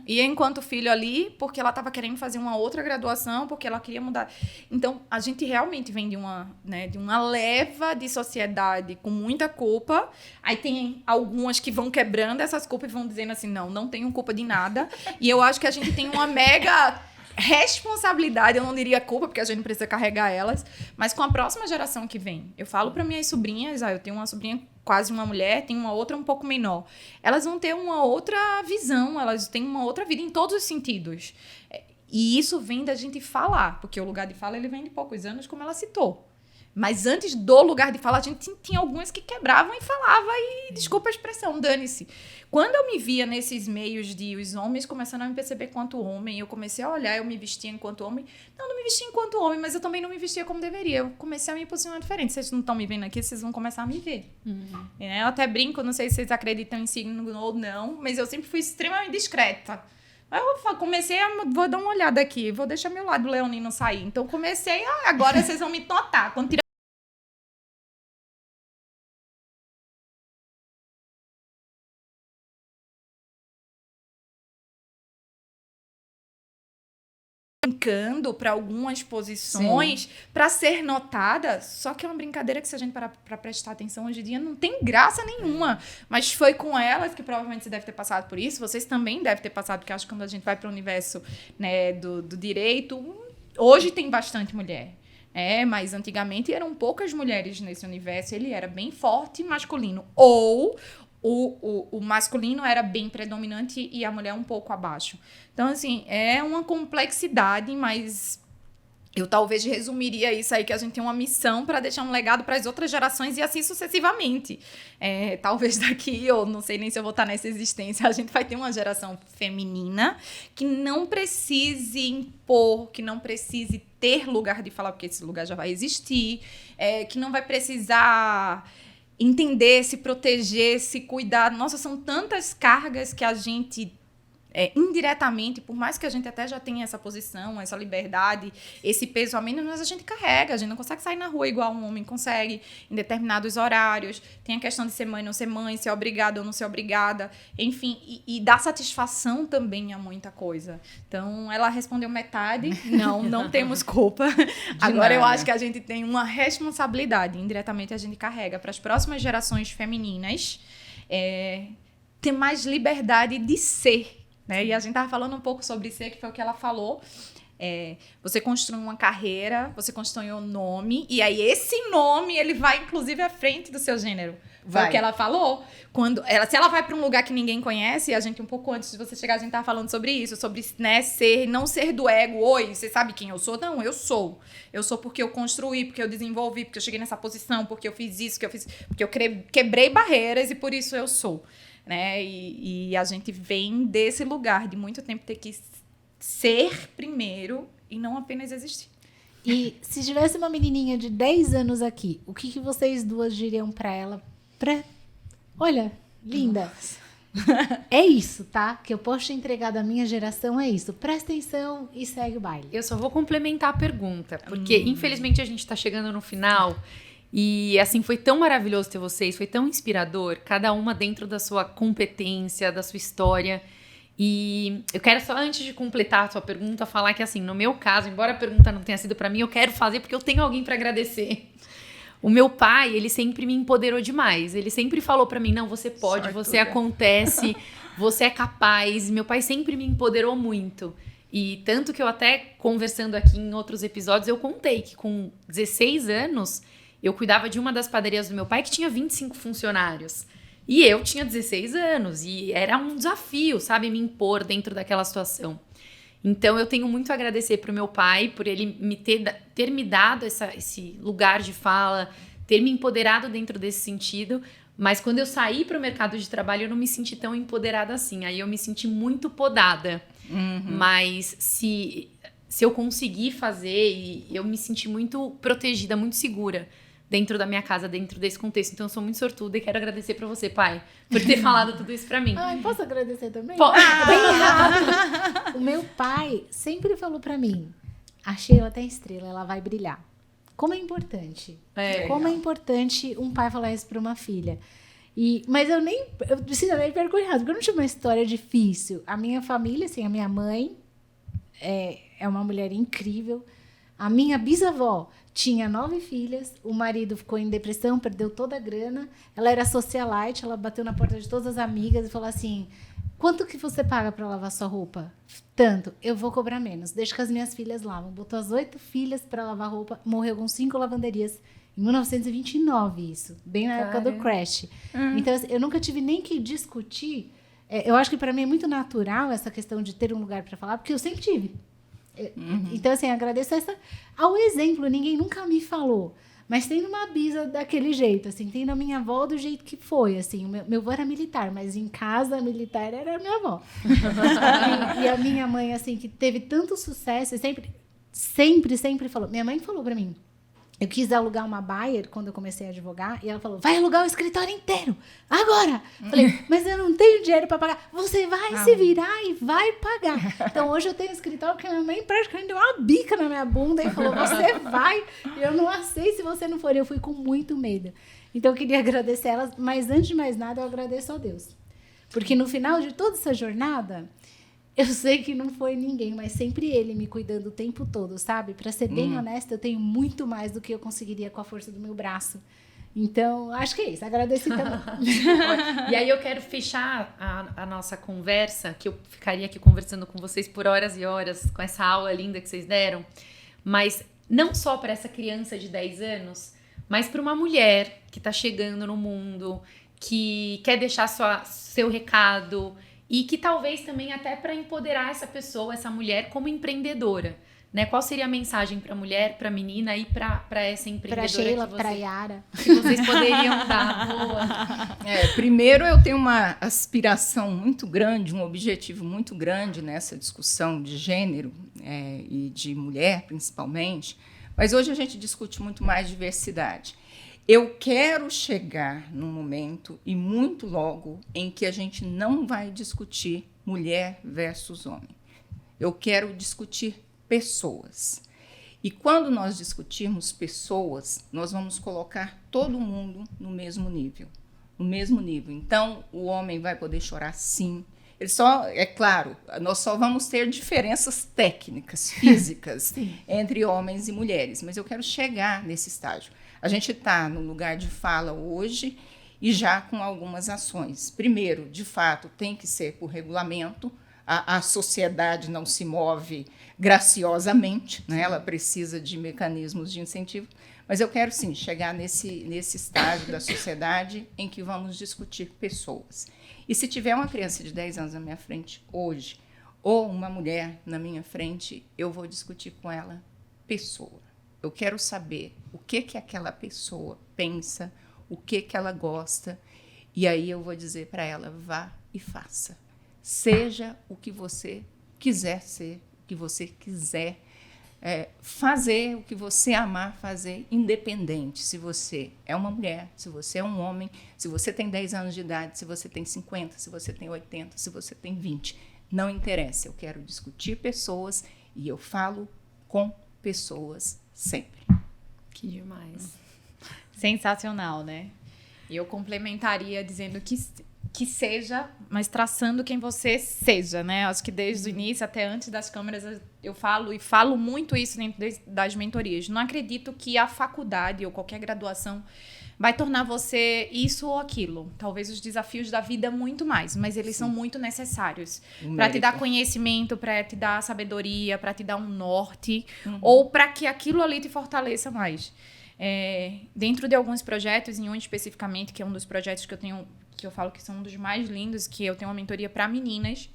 E enquanto filho ali, porque ela estava querendo fazer uma outra graduação, porque ela queria mudar. Então, a gente realmente vem de uma leva de sociedade com muita culpa. Aí tem algumas que vão quebrando essas culpas e vão dizendo assim, não tenho culpa de nada. E eu acho que a gente tem uma mega responsabilidade, eu não diria culpa, porque a gente não precisa carregar elas, mas com a próxima geração que vem. Eu falo para minhas sobrinhas, eu tenho uma sobrinha quase uma mulher, tenho uma outra um pouco menor. Elas vão ter uma outra visão, elas têm uma outra vida em todos os sentidos. E isso vem da gente falar, porque o lugar de fala ele vem de poucos anos, como ela citou. Mas antes do lugar de fala, a gente tinha algumas que quebravam e falava, e desculpa a expressão, dane-se. Quando eu me via nesses meios de os homens começando a me perceber quanto homem, eu comecei a olhar, eu me vestia enquanto homem. Não me vestia enquanto homem, mas eu também não me vestia como deveria. Eu comecei a me posicionar diferente. Vocês não estão me vendo aqui, vocês vão começar a me ver. Eu até brinco, não sei se vocês acreditam em signo ou não, mas eu sempre fui extremamente discreta. Eu comecei vou dar uma olhada aqui, vou deixar meu lado leonino sair. Então comecei, agora vocês vão me notar. Quando tirar brincando para algumas posições para ser notada, só que é uma brincadeira que se a gente parar para prestar atenção hoje em dia não tem graça nenhuma, mas foi com elas que provavelmente você deve ter passado por isso, vocês também devem ter passado, porque acho que quando a gente vai para o universo, né, do direito, hoje tem bastante mulher. Mas antigamente eram poucas mulheres nesse universo, ele era bem forte masculino, ou o masculino era bem predominante e a mulher um pouco abaixo. Então, assim, é uma complexidade, mas eu talvez resumiria isso aí, que a gente tem uma missão para deixar um legado para as outras gerações e assim sucessivamente. Talvez daqui, eu não sei nem se eu vou estar nessa existência, a gente vai ter uma geração feminina que não precise impor, que não precise ter lugar de falar, porque esse lugar já vai existir, que não vai precisar entender, se proteger, se cuidar. Nossa, são tantas cargas que a gente, indiretamente, por mais que a gente até já tenha essa posição, essa liberdade, esse peso a menos, mas a gente carrega, a gente não consegue sair na rua igual um homem consegue, em determinados horários. Tem a questão de ser mãe, não ser mãe, ser obrigada ou não ser obrigada, enfim, e dar satisfação também a muita coisa. Então, ela respondeu metade, não temos culpa. Agora, eu acho que a gente tem uma responsabilidade, indiretamente a gente carrega para as próximas gerações femininas, ter mais liberdade de ser. E a gente estava falando um pouco sobre ser, que foi o que ela falou. Você construiu uma carreira, você construiu um nome, e aí esse nome ele vai, inclusive, à frente do seu gênero. Foi o que ela falou. Se ela vai para um lugar que ninguém conhece, a gente, um pouco antes de você chegar, a gente estava falando sobre isso, sobre, né, não ser do ego. Oi, você sabe quem eu sou? Não, eu sou. Eu sou porque eu construí, porque eu desenvolvi, porque eu cheguei nessa posição, porque eu fiz isso, porque eu quebrei barreiras e por isso eu sou. né? E a gente vem desse lugar de muito tempo ter que ser primeiro e não apenas existir.
E se tivesse uma menininha de 10 anos aqui, o que vocês duas diriam pra ela? Olha, linda, é isso, tá? Que eu posso te entregar da minha geração, é isso. Presta atenção e segue o baile.
Eu só vou complementar a pergunta, porque infelizmente a gente tá chegando no final e assim, foi tão maravilhoso ter vocês, foi tão inspirador, cada uma dentro da sua competência, da sua história. E eu quero só, antes de completar a sua pergunta, falar que assim, no meu caso, embora a pergunta não tenha sido pra mim, eu quero fazer porque eu tenho alguém pra agradecer. O meu pai, ele sempre me empoderou demais. Ele sempre falou pra mim, não, você pode, você acontece, você é capaz. Meu pai sempre me empoderou muito. E tanto que eu até, conversando aqui em outros episódios, eu contei que com 16 anos, eu cuidava de uma das padarias do meu pai que tinha 25 funcionários. E eu tinha 16 anos e era um desafio, sabe, me impor dentro daquela situação. Então, eu tenho muito a agradecer pro meu pai, por ele ter me dado esse lugar de fala, ter me empoderado dentro desse sentido. Mas quando eu saí pro mercado de trabalho, eu não me senti tão empoderada assim. Aí eu me senti muito podada. Mas se eu conseguir fazer, eu me senti muito protegida, muito segura dentro da minha casa, dentro desse contexto. Então, eu sou muito sortuda e quero agradecer pra você, pai, por ter falado tudo isso pra mim.
Ai, posso agradecer também?
Pode.
Bem rápido. O meu pai sempre falou pra mim, a Sheila tem estrela, ela vai brilhar. Como é importante. Como é importante um pai falar isso pra uma filha. Mas eu preciso nem vergonhar, porque eu não tive uma história difícil. A minha família, assim, a minha mãe é uma mulher incrível. A minha bisavó tinha 9 filhas, o marido ficou em depressão, perdeu toda a grana. Ela era socialite, ela bateu na porta de todas as amigas e falou assim, quanto que você paga para lavar sua roupa? Tanto, eu vou cobrar menos, deixa que as minhas filhas lavam. Botou as 8 filhas para lavar roupa, morreu com 5 lavanderias. Em 1929, isso, bem na época do crash. Então, assim, eu nunca tive nem que discutir. Eu acho que para mim é muito natural essa questão de ter um lugar para falar, porque eu sempre tive. Então, assim, agradeço ao exemplo. Ninguém nunca me falou. Mas tem uma bisa daquele jeito, assim. Tem na minha avó do jeito que foi, assim. O meu avô era militar, mas em casa, militar era a minha avó. E a minha mãe, assim, que teve tanto sucesso, sempre falou. Minha mãe falou pra mim. Eu quis alugar uma Bayer quando eu comecei a advogar e ela falou, vai alugar o escritório inteiro, agora! Falei, mas eu não tenho dinheiro para pagar. Você vai se virar e vai pagar. Então, hoje eu tenho um escritório que a minha mãe praticamente deu uma bica na minha bunda e falou, você vai, eu não aceito se você não for. Eu fui com muito medo. Então, eu queria agradecer elas, mas antes de mais nada, eu agradeço a Deus. Porque no final de toda essa jornada, eu sei que não foi ninguém, mas sempre ele me cuidando o tempo todo, sabe? Para ser bem honesta, eu tenho muito mais do que eu conseguiria com a força do meu braço. Então, acho que é isso. Agradeci também.
E aí eu quero fechar a nossa conversa, que eu ficaria aqui conversando com vocês por horas e horas, com essa aula linda que vocês deram, mas não só para essa criança de 10 anos, mas para uma mulher que está chegando no mundo, que quer deixar seu recado, e que talvez também até para empoderar essa pessoa, essa mulher, como empreendedora. Né? Qual seria a mensagem para a mulher, para a menina e para essa empreendedora?
Para Sheila, para Yara.
Que vocês poderiam dar. Boa.
Primeiro, eu tenho uma aspiração muito grande, um objetivo muito grande nessa discussão de gênero e de mulher, principalmente. Mas hoje a gente discute muito mais diversidade. Eu quero chegar num momento, e muito logo, em que a gente não vai discutir mulher versus homem. Eu quero discutir pessoas. E quando nós discutirmos pessoas, nós vamos colocar todo mundo no mesmo nível. No mesmo nível. Então, o homem vai poder chorar, sim. É claro, nós só vamos ter diferenças técnicas, físicas, entre homens e mulheres. Mas eu quero chegar nesse estágio. A gente está no lugar de fala hoje e já com algumas ações. Primeiro, de fato, tem que ser por regulamento. A sociedade não se move graciosamente, né? Ela precisa de mecanismos de incentivo. Mas eu quero, sim, chegar nesse estágio da sociedade em que vamos discutir pessoas. E se tiver uma criança de 10 anos na minha frente hoje, ou uma mulher na minha frente, eu vou discutir com ela pessoa. Eu quero saber o que aquela pessoa pensa, o que ela gosta. E aí eu vou dizer para ela, vá e faça. Seja o que você quiser ser, o que você quiser fazer, o que você amar fazer, independente se você é uma mulher, se você é um homem, se você tem 10 anos de idade, se você tem 50, se você tem 80, se você tem 20. Não interessa, eu quero discutir pessoas e eu falo com pessoas sempre.
Que demais.
Sensacional, né? E eu complementaria dizendo que seja, mas traçando quem você seja, né? Acho que desde o início até antes das câmeras eu falo muito isso dentro das mentorias. Não acredito que a faculdade ou qualquer graduação vai tornar você isso ou aquilo. Talvez os desafios da vida muito mais, mas eles são muito necessários para te dar conhecimento, para te dar sabedoria, para te dar um norte, ou para que aquilo ali te fortaleça mais. Dentro de alguns projetos, em um especificamente, que é um dos projetos que eu falo que são um dos mais lindos, que eu tenho uma mentoria para meninas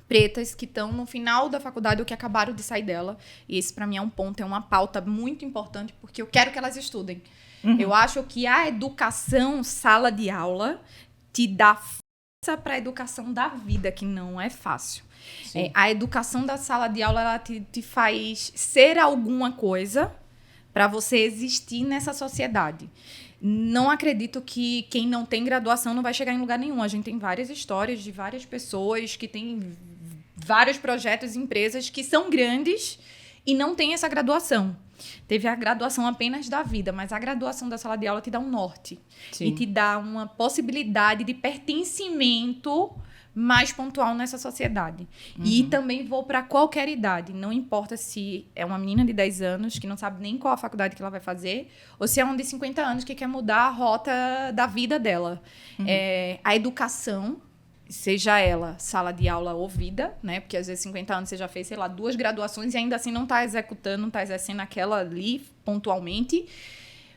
pretas que estão no final da faculdade ou que acabaram de sair dela. E esse, para mim, é um ponto, é uma pauta muito importante, porque eu quero que elas estudem. Eu acho que a educação sala de aula te dá força para a educação da vida, que não é fácil. A educação da sala de aula, ela te faz ser alguma coisa para você existir nessa sociedade. Não acredito que quem não tem graduação não vai chegar em lugar nenhum. A gente tem várias histórias de várias pessoas que têm vários projetos e empresas que são grandes e não têm essa graduação. Teve a graduação apenas da vida, mas a graduação da sala de aula te dá um norte. Sim. E te dá uma possibilidade de pertencimento mais pontual nessa sociedade. E também vou para qualquer idade. Não importa se é uma menina de 10 anos que não sabe nem qual a faculdade que ela vai fazer, ou se é uma de 50 anos que quer mudar a rota da vida dela. A educação, seja ela sala de aula ou vida, né? Porque às vezes 50 anos você já fez, sei lá, 2 graduações e ainda assim não está executando, não está exercendo aquela ali pontualmente.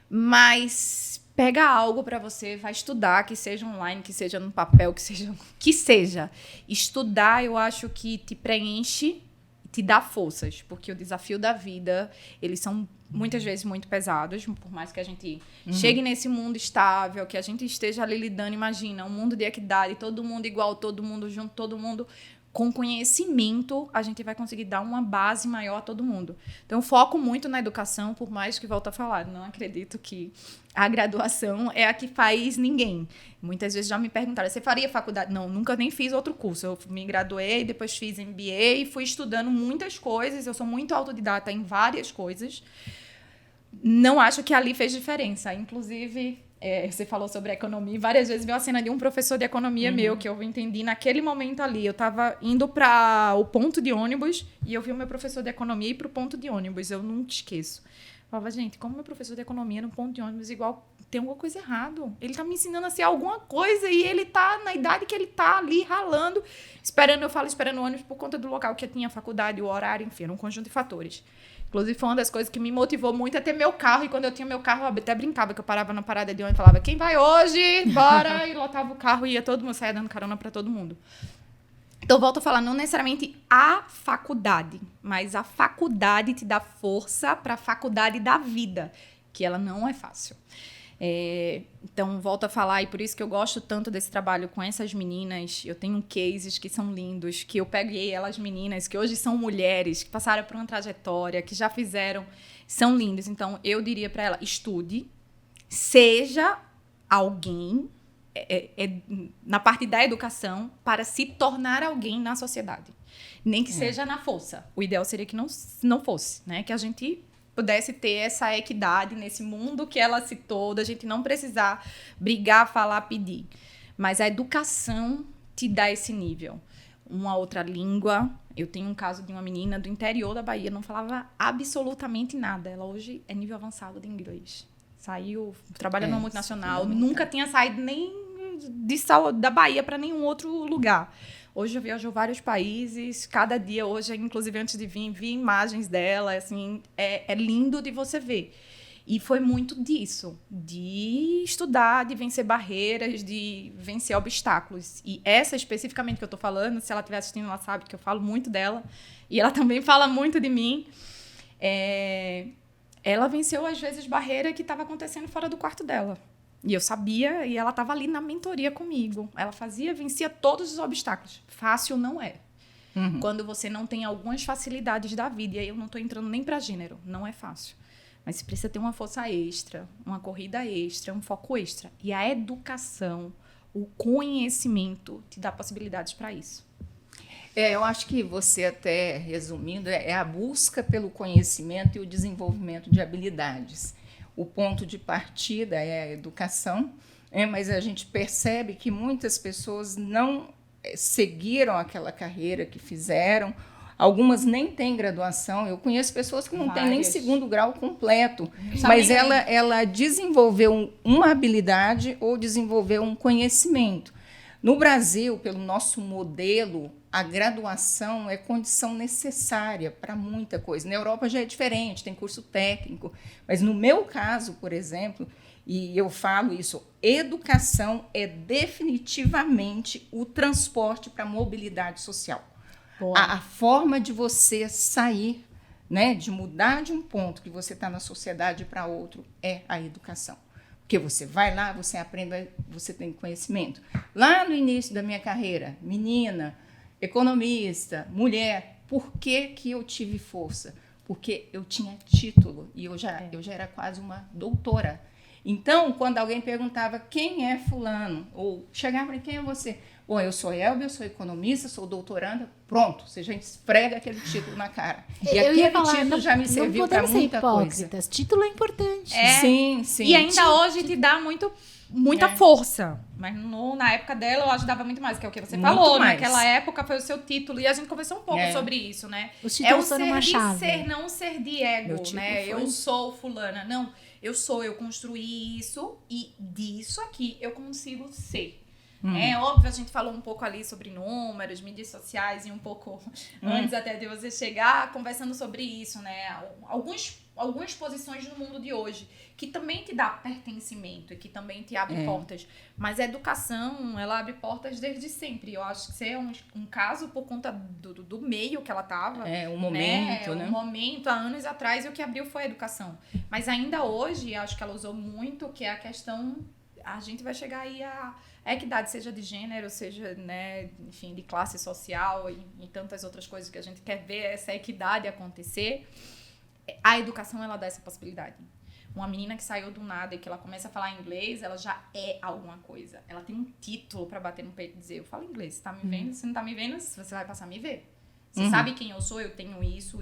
Mas pega algo para você, vai estudar, que seja online, que seja no papel, que seja. Estudar, eu acho que te preenche e te dá forças, porque o desafio da vida, eles são muitas vezes muito pesados, por mais que a gente chegue nesse mundo estável, que a gente esteja ali lidando, imagina, um mundo de equidade, todo mundo igual, todo mundo junto, todo mundo com conhecimento, a gente vai conseguir dar uma base maior a todo mundo. Então, eu foco muito na educação, por mais que volto a falar, não acredito que a graduação é a que faz ninguém. Muitas vezes já me perguntaram, você faria faculdade? Não, nunca nem fiz outro curso. Eu me graduei, depois fiz MBA e fui estudando muitas coisas. Eu sou muito autodidata em várias coisas. Não acho que ali fez diferença. Inclusive, você falou sobre a economia. Várias vezes veio a cena de um professor de economia meu, que eu entendi naquele momento ali. Eu estava indo para o ponto de ônibus e eu vi o meu professor de economia ir para o ponto de ônibus. Eu nunca esqueço. Eu falava, gente, como meu professor de economia no ponto de ônibus igual tem alguma coisa errada. Ele tá me ensinando a ser alguma coisa e ele tá na idade que ele tá ali ralando, esperando o ônibus por conta do local que eu tinha, a faculdade, o horário, enfim, era um conjunto de fatores. Inclusive, foi uma das coisas que me motivou muito a ter meu carro. E quando eu tinha meu carro, eu até brincava que eu parava na parada de ônibus e falava, quem vai hoje? Bora! E lotava o carro e ia todo mundo, saia dando carona para todo mundo. Então, volto a falar, não necessariamente a faculdade, mas a faculdade te dá força para a faculdade da vida, que ela não é fácil. Então, volto a falar, e por isso que eu gosto tanto desse trabalho com essas meninas. Eu tenho cases que são lindos, que eu peguei elas meninas, que hoje são mulheres, que passaram por uma trajetória, que já fizeram, são lindos. Então, eu diria para ela, estude, seja alguém na parte da educação para se tornar alguém na sociedade. Nem que seja na força. O ideal seria que não fosse, né? Que a gente pudesse ter essa equidade nesse mundo que ela citou, da gente não precisar brigar, falar, pedir. Mas a educação te dá esse nível. Uma outra língua. Eu tenho um caso de uma menina do interior da Bahia, não falava absolutamente nada. Ela hoje é nível avançado de inglês. Saiu, trabalha numa multinacional, nunca tinha saído nem da Bahia para nenhum outro lugar. Hoje eu viajo vários países, cada dia hoje, inclusive antes de vir, vi imagens dela, assim, é lindo de você ver. E foi muito disso, de estudar, de vencer barreiras, de vencer obstáculos. E essa especificamente que eu tô falando, se ela estiver assistindo, ela sabe que eu falo muito dela, e ela também fala muito de mim. Ela venceu, às vezes, barreira que estava acontecendo fora do quarto dela.
E eu sabia, e ela estava ali na mentoria comigo. Ela vencia todos os obstáculos. Fácil não é. Quando você não tem algumas facilidades da vida, e aí eu não estou entrando nem para gênero, não é fácil. Mas você precisa ter uma força extra, uma corrida extra, um foco extra. E a educação, o conhecimento te dá possibilidades para isso.
Eu acho que você, até resumindo, é a busca pelo conhecimento e o desenvolvimento de habilidades. O ponto de partida é a educação, mas a gente percebe que muitas pessoas não seguiram aquela carreira que fizeram. Algumas nem têm graduação. Eu conheço pessoas que não têm nem segundo grau completo, mas ela desenvolveu uma habilidade ou desenvolveu um conhecimento. No Brasil, pelo nosso modelo, a graduação é condição necessária para muita coisa. Na Europa já é diferente, tem curso técnico. Mas no meu caso, por exemplo, e eu falo isso, educação é definitivamente o transporte para a mobilidade social. A forma de você sair, né, de mudar de um ponto que você está na sociedade para outro é a educação. Porque você vai lá, você aprende, você tem conhecimento. Lá no início da minha carreira, menina, economista, mulher, por que eu tive força? Porque eu tinha título e eu já era quase uma doutora. Então, quando alguém perguntava quem é fulano, ou chegava para quem é você? Bom, eu sou Elbia, eu sou economista, sou doutoranda, pronto, você já esfrega aquele título na cara. E aquele título já me serviu para muita coisa.
Título é importante.
Sim.
E ainda hoje te dá muita força. Mas na época dela eu acho que dava muito mais, que é o que você falou. Naquela época foi o seu título. E a gente conversou um pouco sobre isso, né?
Os títulos foram uma chave.
Ser, não ser de ego, né? Eu sou fulana. Não, eu construí isso e disso aqui eu consigo ser. É óbvio, a gente falou um pouco ali sobre números, mídias sociais e um pouco antes até de você chegar, conversando sobre isso, né? Algumas posições no mundo de hoje que também te dá pertencimento e que também te abre portas. Mas a educação, ela abre portas desde sempre. Eu acho que isso é um caso por conta do meio que ela estava.
Um momento, né?
Um momento, há anos atrás, e o que abriu foi a educação. Mas ainda hoje, acho que ela usou muito, que é a questão... A gente vai chegar aí a equidade, seja de gênero, seja, né, enfim, de classe social e tantas outras coisas que a gente quer ver essa equidade acontecer. A educação, ela dá essa possibilidade. Uma menina que saiu do nada e que ela começa a falar inglês, ela já é alguma coisa. Ela tem um título para bater no peito e dizer, eu falo inglês, você tá me vendo? Se não tá me vendo, você vai passar a me ver. Você sabe quem eu sou, eu tenho isso.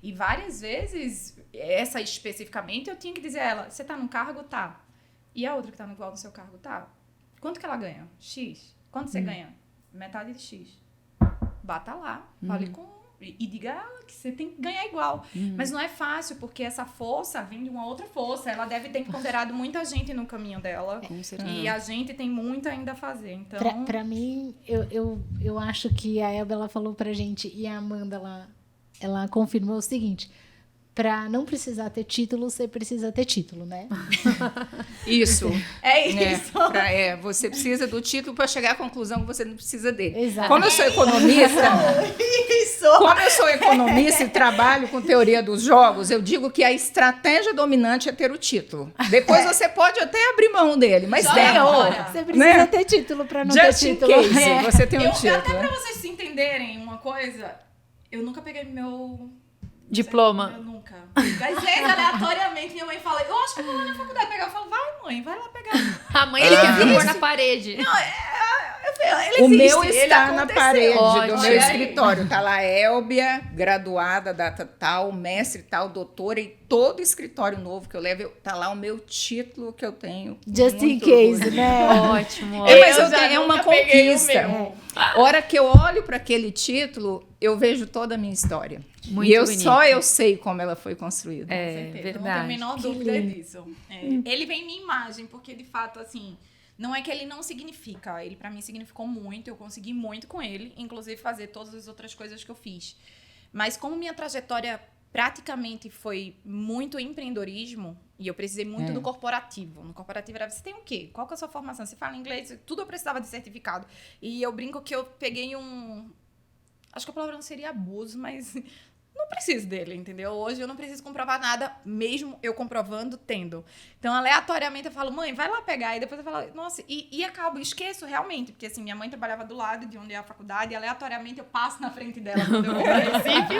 E várias vezes, essa especificamente, eu tinha que dizer a ela, você tá num cargo? Tá. E a outra que tá igual no seu cargo? Tá. Quanto que ela ganha? X. Quanto você ganha? Metade de X. Bata lá, fale com... E diga a ela que você tem que ganhar igual. Mas não é fácil, porque essa força vem de uma outra força. Ela deve ter empoderado muita gente no caminho dela.
Com certeza.
E a gente tem muito ainda a fazer. Então...
Pra mim, eu acho que a Elba, ela falou pra gente, e a Amanda, ela confirmou o seguinte... Para não precisar ter título, você precisa ter título, né?
Isso.
É isso.
Você precisa do título para chegar à conclusão que você não precisa dele.
Exato.
Como eu sou economista e trabalho com teoria dos jogos, eu digo que a estratégia dominante é ter o título. Depois você pode até abrir mão dele, mas
você precisa ter título para não ter título.
Just in case, você tem um título.
Até para vocês entenderem uma coisa, eu nunca peguei meu...
Diploma.
Eu nunca. Às vezes, aleatoriamente, minha mãe fala, eu acho que eu vou lá na faculdade pegar. Eu falo, vai, mãe, vai lá pegar.
A mãe, ele quer pôr na parede.
Não,
o meu está na parede
Ótimo.
do meu escritório. Está lá, Elbia, graduada, data tal, mestre tal, doutora, e todo escritório novo que eu levo, está lá o meu título que eu tenho.
Just in case, né?
Ótimo.
Mas é uma conquista. A hora que eu olho para aquele título, eu vejo toda a minha história.
Muito
e
bonito.
Só eu sei como ela foi construída.
É,
não
verdade.
tenho a menor dúvida disso. Ele vem minha imagem, porque de fato, assim, não é que ele não significa. Ele, pra mim, significou muito. Eu consegui muito com ele, inclusive fazer todas as outras coisas que eu fiz. Mas como minha trajetória praticamente foi muito empreendedorismo, e eu precisei muito do corporativo. No corporativo era, você tem o quê? Qual que é a sua formação? Você fala inglês? Tudo eu precisava de certificado. E eu brinco que eu peguei acho que a palavra não seria abuso, mas... No preciso dele, entendeu? Hoje eu não preciso comprovar nada, mesmo eu comprovando, tendo. Então, aleatoriamente, eu falo, mãe, vai lá pegar. E depois eu falo, nossa, e acabo, esqueço realmente. Porque, assim, minha mãe trabalhava do lado de onde é a faculdade, e aleatoriamente eu passo na frente dela quando eu vou pra Recife.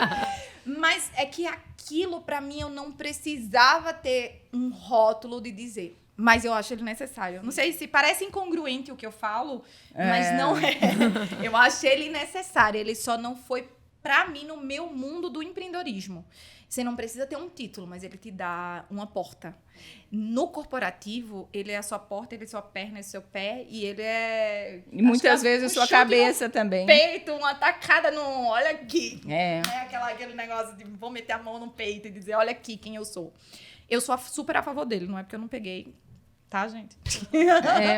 Mas é que aquilo, pra mim, eu não precisava ter um rótulo de dizer. Mas eu acho ele necessário. Não sei se parece incongruente o que eu falo, mas não é. Eu acho ele necessário. Ele só não foi pra mim no meu mundo do empreendedorismo. Você não precisa ter um título, mas ele te dá uma porta. No corporativo, ele é a sua porta, ele é a sua perna, é o seu pé, e ele é...
E muitas vezes a sua cabeça também.
Peito, uma tacada no... Olha aqui.
É.
Aquele negócio de vou meter a mão no peito e dizer, olha aqui quem eu sou. Eu sou super a favor dele, não é porque eu não peguei, tá, gente?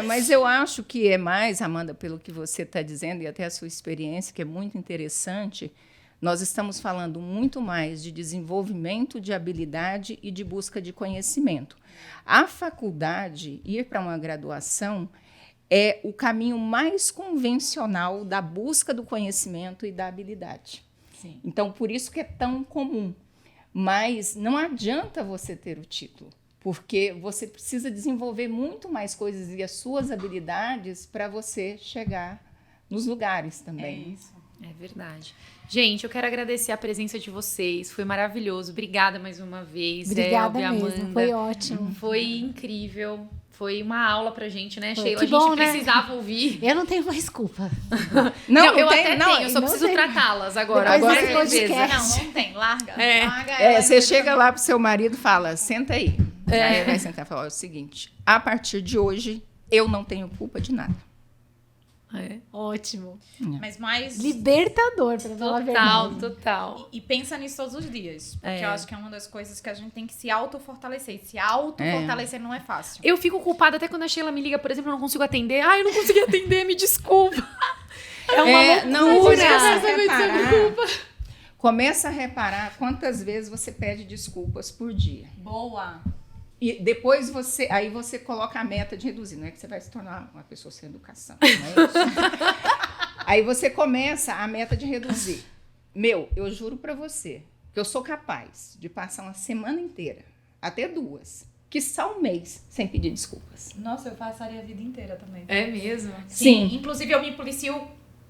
Mas eu acho que é mais, Amanda, pelo que você está dizendo e até a sua experiência, que é muito interessante, nós estamos falando muito mais de desenvolvimento de habilidade e de busca de conhecimento. A faculdade, ir para uma graduação, é o caminho mais convencional da busca do conhecimento e da habilidade.
Sim.
Então, por isso que é tão comum. Mas não adianta você ter o título, porque você precisa desenvolver muito mais coisas e as suas habilidades para você chegar nos lugares também.
É isso.
É verdade. Gente, eu quero agradecer a presença de vocês. Foi maravilhoso. Obrigada mais uma vez.
Obrigada
Elvia,
mesmo.
Amanda.
Foi ótimo.
Foi incrível. Foi uma aula pra gente, né, Sheila?
Que
A gente
bom, né?
precisava ouvir.
Eu não tenho mais culpa.
Não, eu até tenho, eu só
não
preciso
tem.
tratá-las agora.
Depois
Agora
desse
é certeza.
podcast.
Não tem. Larga. Larga
Você chega lá pro seu marido e fala, senta aí. Aí ele vai sentar e falar, é o seguinte, a partir de hoje, eu não tenho culpa de nada.
Ótimo.
Mas mais...
Libertador, pra falar a verdade.
Total.
E pensa nisso todos os dias. Porque
É.
eu acho que é uma das coisas que a gente tem que se auto-fortalecer. Se auto-fortalecer não é fácil.
Eu fico culpada até quando a Sheila me liga, por exemplo, eu não consigo atender. Ai, eu não consegui atender, me desculpa. É uma loucura.
Não, começa a
Essa vez eu me
reparar. Começa a reparar quantas vezes você pede desculpas por dia.
Boa.
E depois você coloca a meta de reduzir, não é que você vai se tornar uma pessoa sem educação, não é isso? Aí você começa a meta de reduzir. Eu juro pra você que eu sou capaz de passar uma semana inteira, até 2, quiçá um mês, sem pedir desculpas.
Nossa, eu passaria a vida inteira também.
É mesmo?
Sim.
Inclusive, eu me policio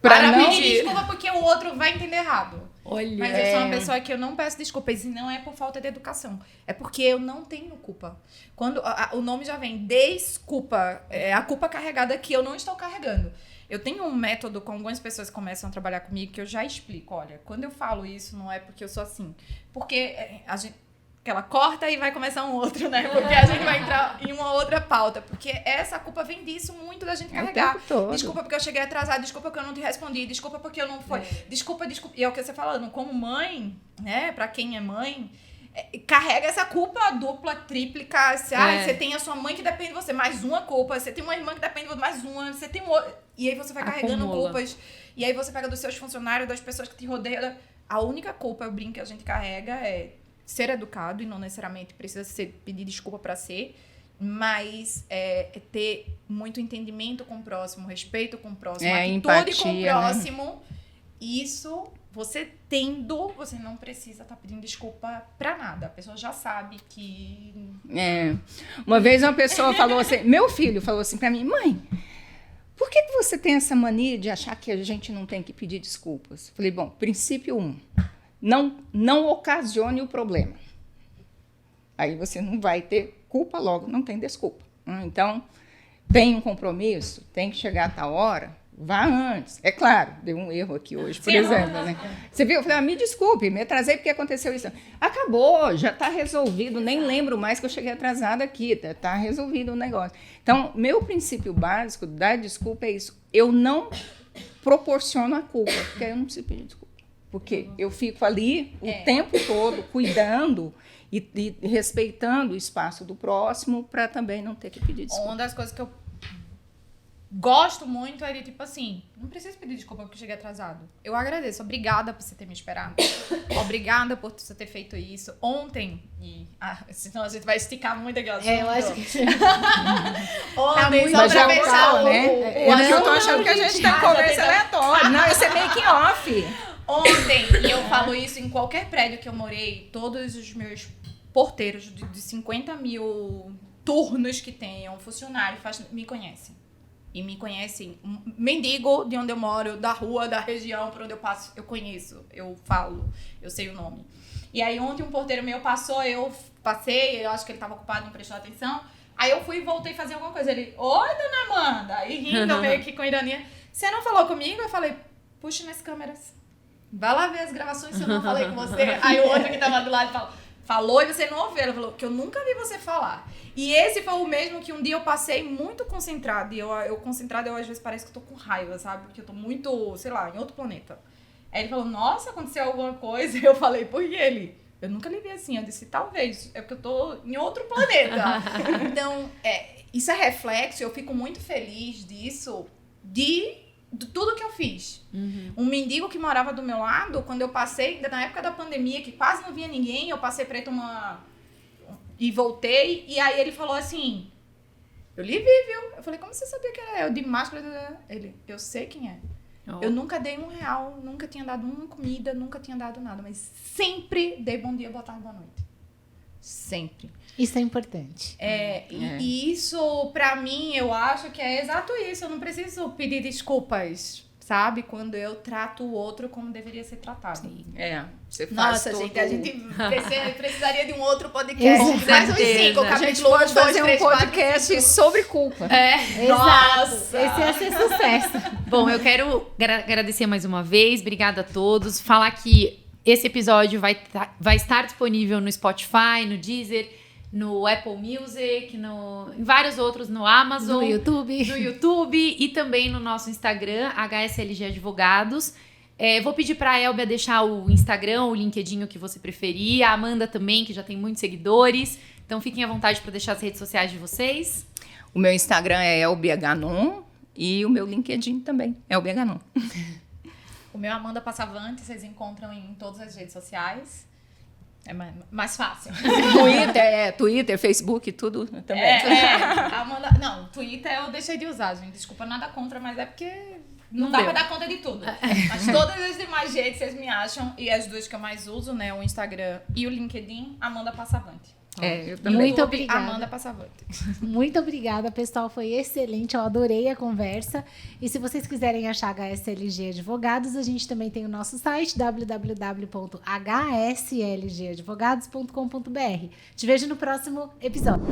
Pra
para
não-
pedir desculpa porque o outro vai entender errado.
Olha.
Mas eu sou uma pessoa que eu não peço desculpas. E não é por falta de educação. É porque eu não tenho culpa. Quando o nome já vem, desculpa. É a culpa carregada que eu não estou carregando. Eu tenho um método com algumas pessoas que começam a trabalhar comigo que eu já explico. Olha, quando eu falo isso, não é porque eu sou assim. Porque a gente... que ela corta e vai começar um outro, né? Porque a gente vai entrar em uma outra pauta. Porque essa culpa vem disso muito da gente
É o
carregar.
tempo todo.
Desculpa porque eu cheguei atrasada, desculpa porque eu não te respondi, desculpa porque eu não fui. Desculpa. E é o que você falando, como mãe, né? Pra quem é mãe, carrega essa culpa dupla, tríplica. Você tem a sua mãe que depende de você, mais uma culpa. Você tem uma irmã que depende de você, mais uma. Você tem outra. E aí você vai carregando
Acumula.
culpas. E aí você pega dos seus funcionários, das pessoas que te rodeiam. A única culpa, eu brinco, que a gente carrega é ser educado, e não necessariamente precisa pedir desculpa para ser, mas ter muito entendimento com o próximo, respeito com o próximo, atitude
empatia,
com o
né?
próximo. Isso, você tendo, você não precisa estar pedindo desculpa para nada. A pessoa já sabe que...
Uma vez uma pessoa falou assim, meu filho falou assim para mim, mãe, por que você tem essa mania de achar que a gente não tem que pedir desculpas? Falei, bom, princípio 1, não ocasione o problema. Aí você não vai ter culpa logo, não tem desculpa. Então, tem um compromisso, tem que chegar a tal hora, vá antes. É claro, deu um erro aqui hoje, por exemplo. Né? Você viu? Eu falei, me desculpe, me atrasei porque aconteceu isso. Acabou, já está resolvido, nem lembro mais que eu cheguei atrasada aqui, está resolvido o negócio. Então, meu princípio básico da desculpa é isso. Eu não proporciono a culpa, porque aí eu não preciso pedir desculpa. Porque eu fico ali o tempo todo cuidando e respeitando o espaço do próximo para também não ter que pedir desculpa.
Uma das coisas que eu gosto muito é de, tipo assim, não preciso pedir desculpa porque eu cheguei atrasado. Eu agradeço. Obrigada por você ter me esperado. Obrigada por você ter feito isso. Ontem, senão a gente vai esticar muito aqui.
Eu acho que...
Ontem,
muito
só pra
já
fechar
fala,
o...
né?
o
É que eu tô
assunto.
achando que a gente tem conversa aleatória. Não, esse é making off.
Ontem, e eu falo isso em qualquer prédio que eu morei, todos os meus porteiros de 50 mil turnos que tenham, funcionário, me conhecem. E me conhecem, mendigo de onde eu moro, da rua, da região, por onde eu passo, eu conheço, eu falo, eu sei o nome. E aí ontem um porteiro meu passou, eu passei, eu acho que ele estava ocupado, não prestou atenção. Aí eu fui e voltei a fazer alguma coisa. Ele, oi, dona Amanda. Aí rindo meio que com ironia. Você não falou comigo? Eu falei, puxa nas câmeras. Vai lá ver as gravações se eu não falei com você. Aí o outro que tava do lado falou e você não ouviu. Ela falou que eu nunca vi você falar. E esse foi o mesmo que um dia eu passei muito concentrado. E eu concentrado, eu às vezes parece que eu tô com raiva, sabe? Porque eu tô muito, sei lá, em outro planeta. Aí ele falou, nossa, aconteceu alguma coisa. E eu falei, por que ele? Eu nunca lhe vi assim. Eu disse, talvez, é porque eu tô em outro planeta. Então, isso é reflexo. Eu fico muito feliz disso, de tudo que eu fiz. Um mendigo que morava do meu lado, quando eu passei, na época da pandemia, que quase não via ninguém, eu passei preto e voltei, e aí ele falou assim, eu lhe vi, viu? Eu falei, como você sabia que era eu? De máscara? Ele, eu sei quem é. Oh. Eu nunca dei R$1, nunca tinha dado uma comida, nunca tinha dado nada, mas sempre dei bom dia, boa tarde, boa noite. Sempre.
Isso é importante.
E isso, pra mim, eu acho que é exato isso. Eu não preciso pedir desculpas, sabe? Quando eu trato o outro como deveria ser tratado. Sim.
Você faz
Nossa, gente, a gente precisaria de um outro podcast. Mais uns 5,
a gente pode fazer um podcast sobre culpa.
Nossa! Esse ia ser sucesso.
Bom, eu quero agradecer mais uma vez. Obrigada a todos. Falar que esse episódio vai estar disponível no Spotify, no Deezer, no Apple Music, em vários outros, no Amazon.
No YouTube
e também no nosso Instagram, HSLG Advogados. Vou pedir para a Elbia deixar o Instagram, o LinkedIn, o que você preferir. A Amanda também, que já tem muitos seguidores. Então, fiquem à vontade para deixar as redes sociais de vocês.
O meu Instagram é Elbia Ganon e o meu LinkedIn também, Elbia Ganon.
O meu Amanda Passavante, vocês encontram em todas as redes sociais. É mais fácil.
Twitter, Facebook, tudo também.
Amanda, não, Twitter eu deixei de usar, gente. Desculpa, nada contra, mas é porque não dá pra dar conta de tudo. Mas todas as demais redes vocês me acham. E as duas que eu mais uso, né? O Instagram e o LinkedIn, Amanda Passavante.
Eu também.
Muito obrigada.
Amanda Passavante.
Muito obrigada, pessoal. Foi excelente. Eu adorei a conversa. E se vocês quiserem achar HSLG Advogados, a gente também tem o nosso site www.hslgadvogados.com.br. Te vejo no próximo episódio.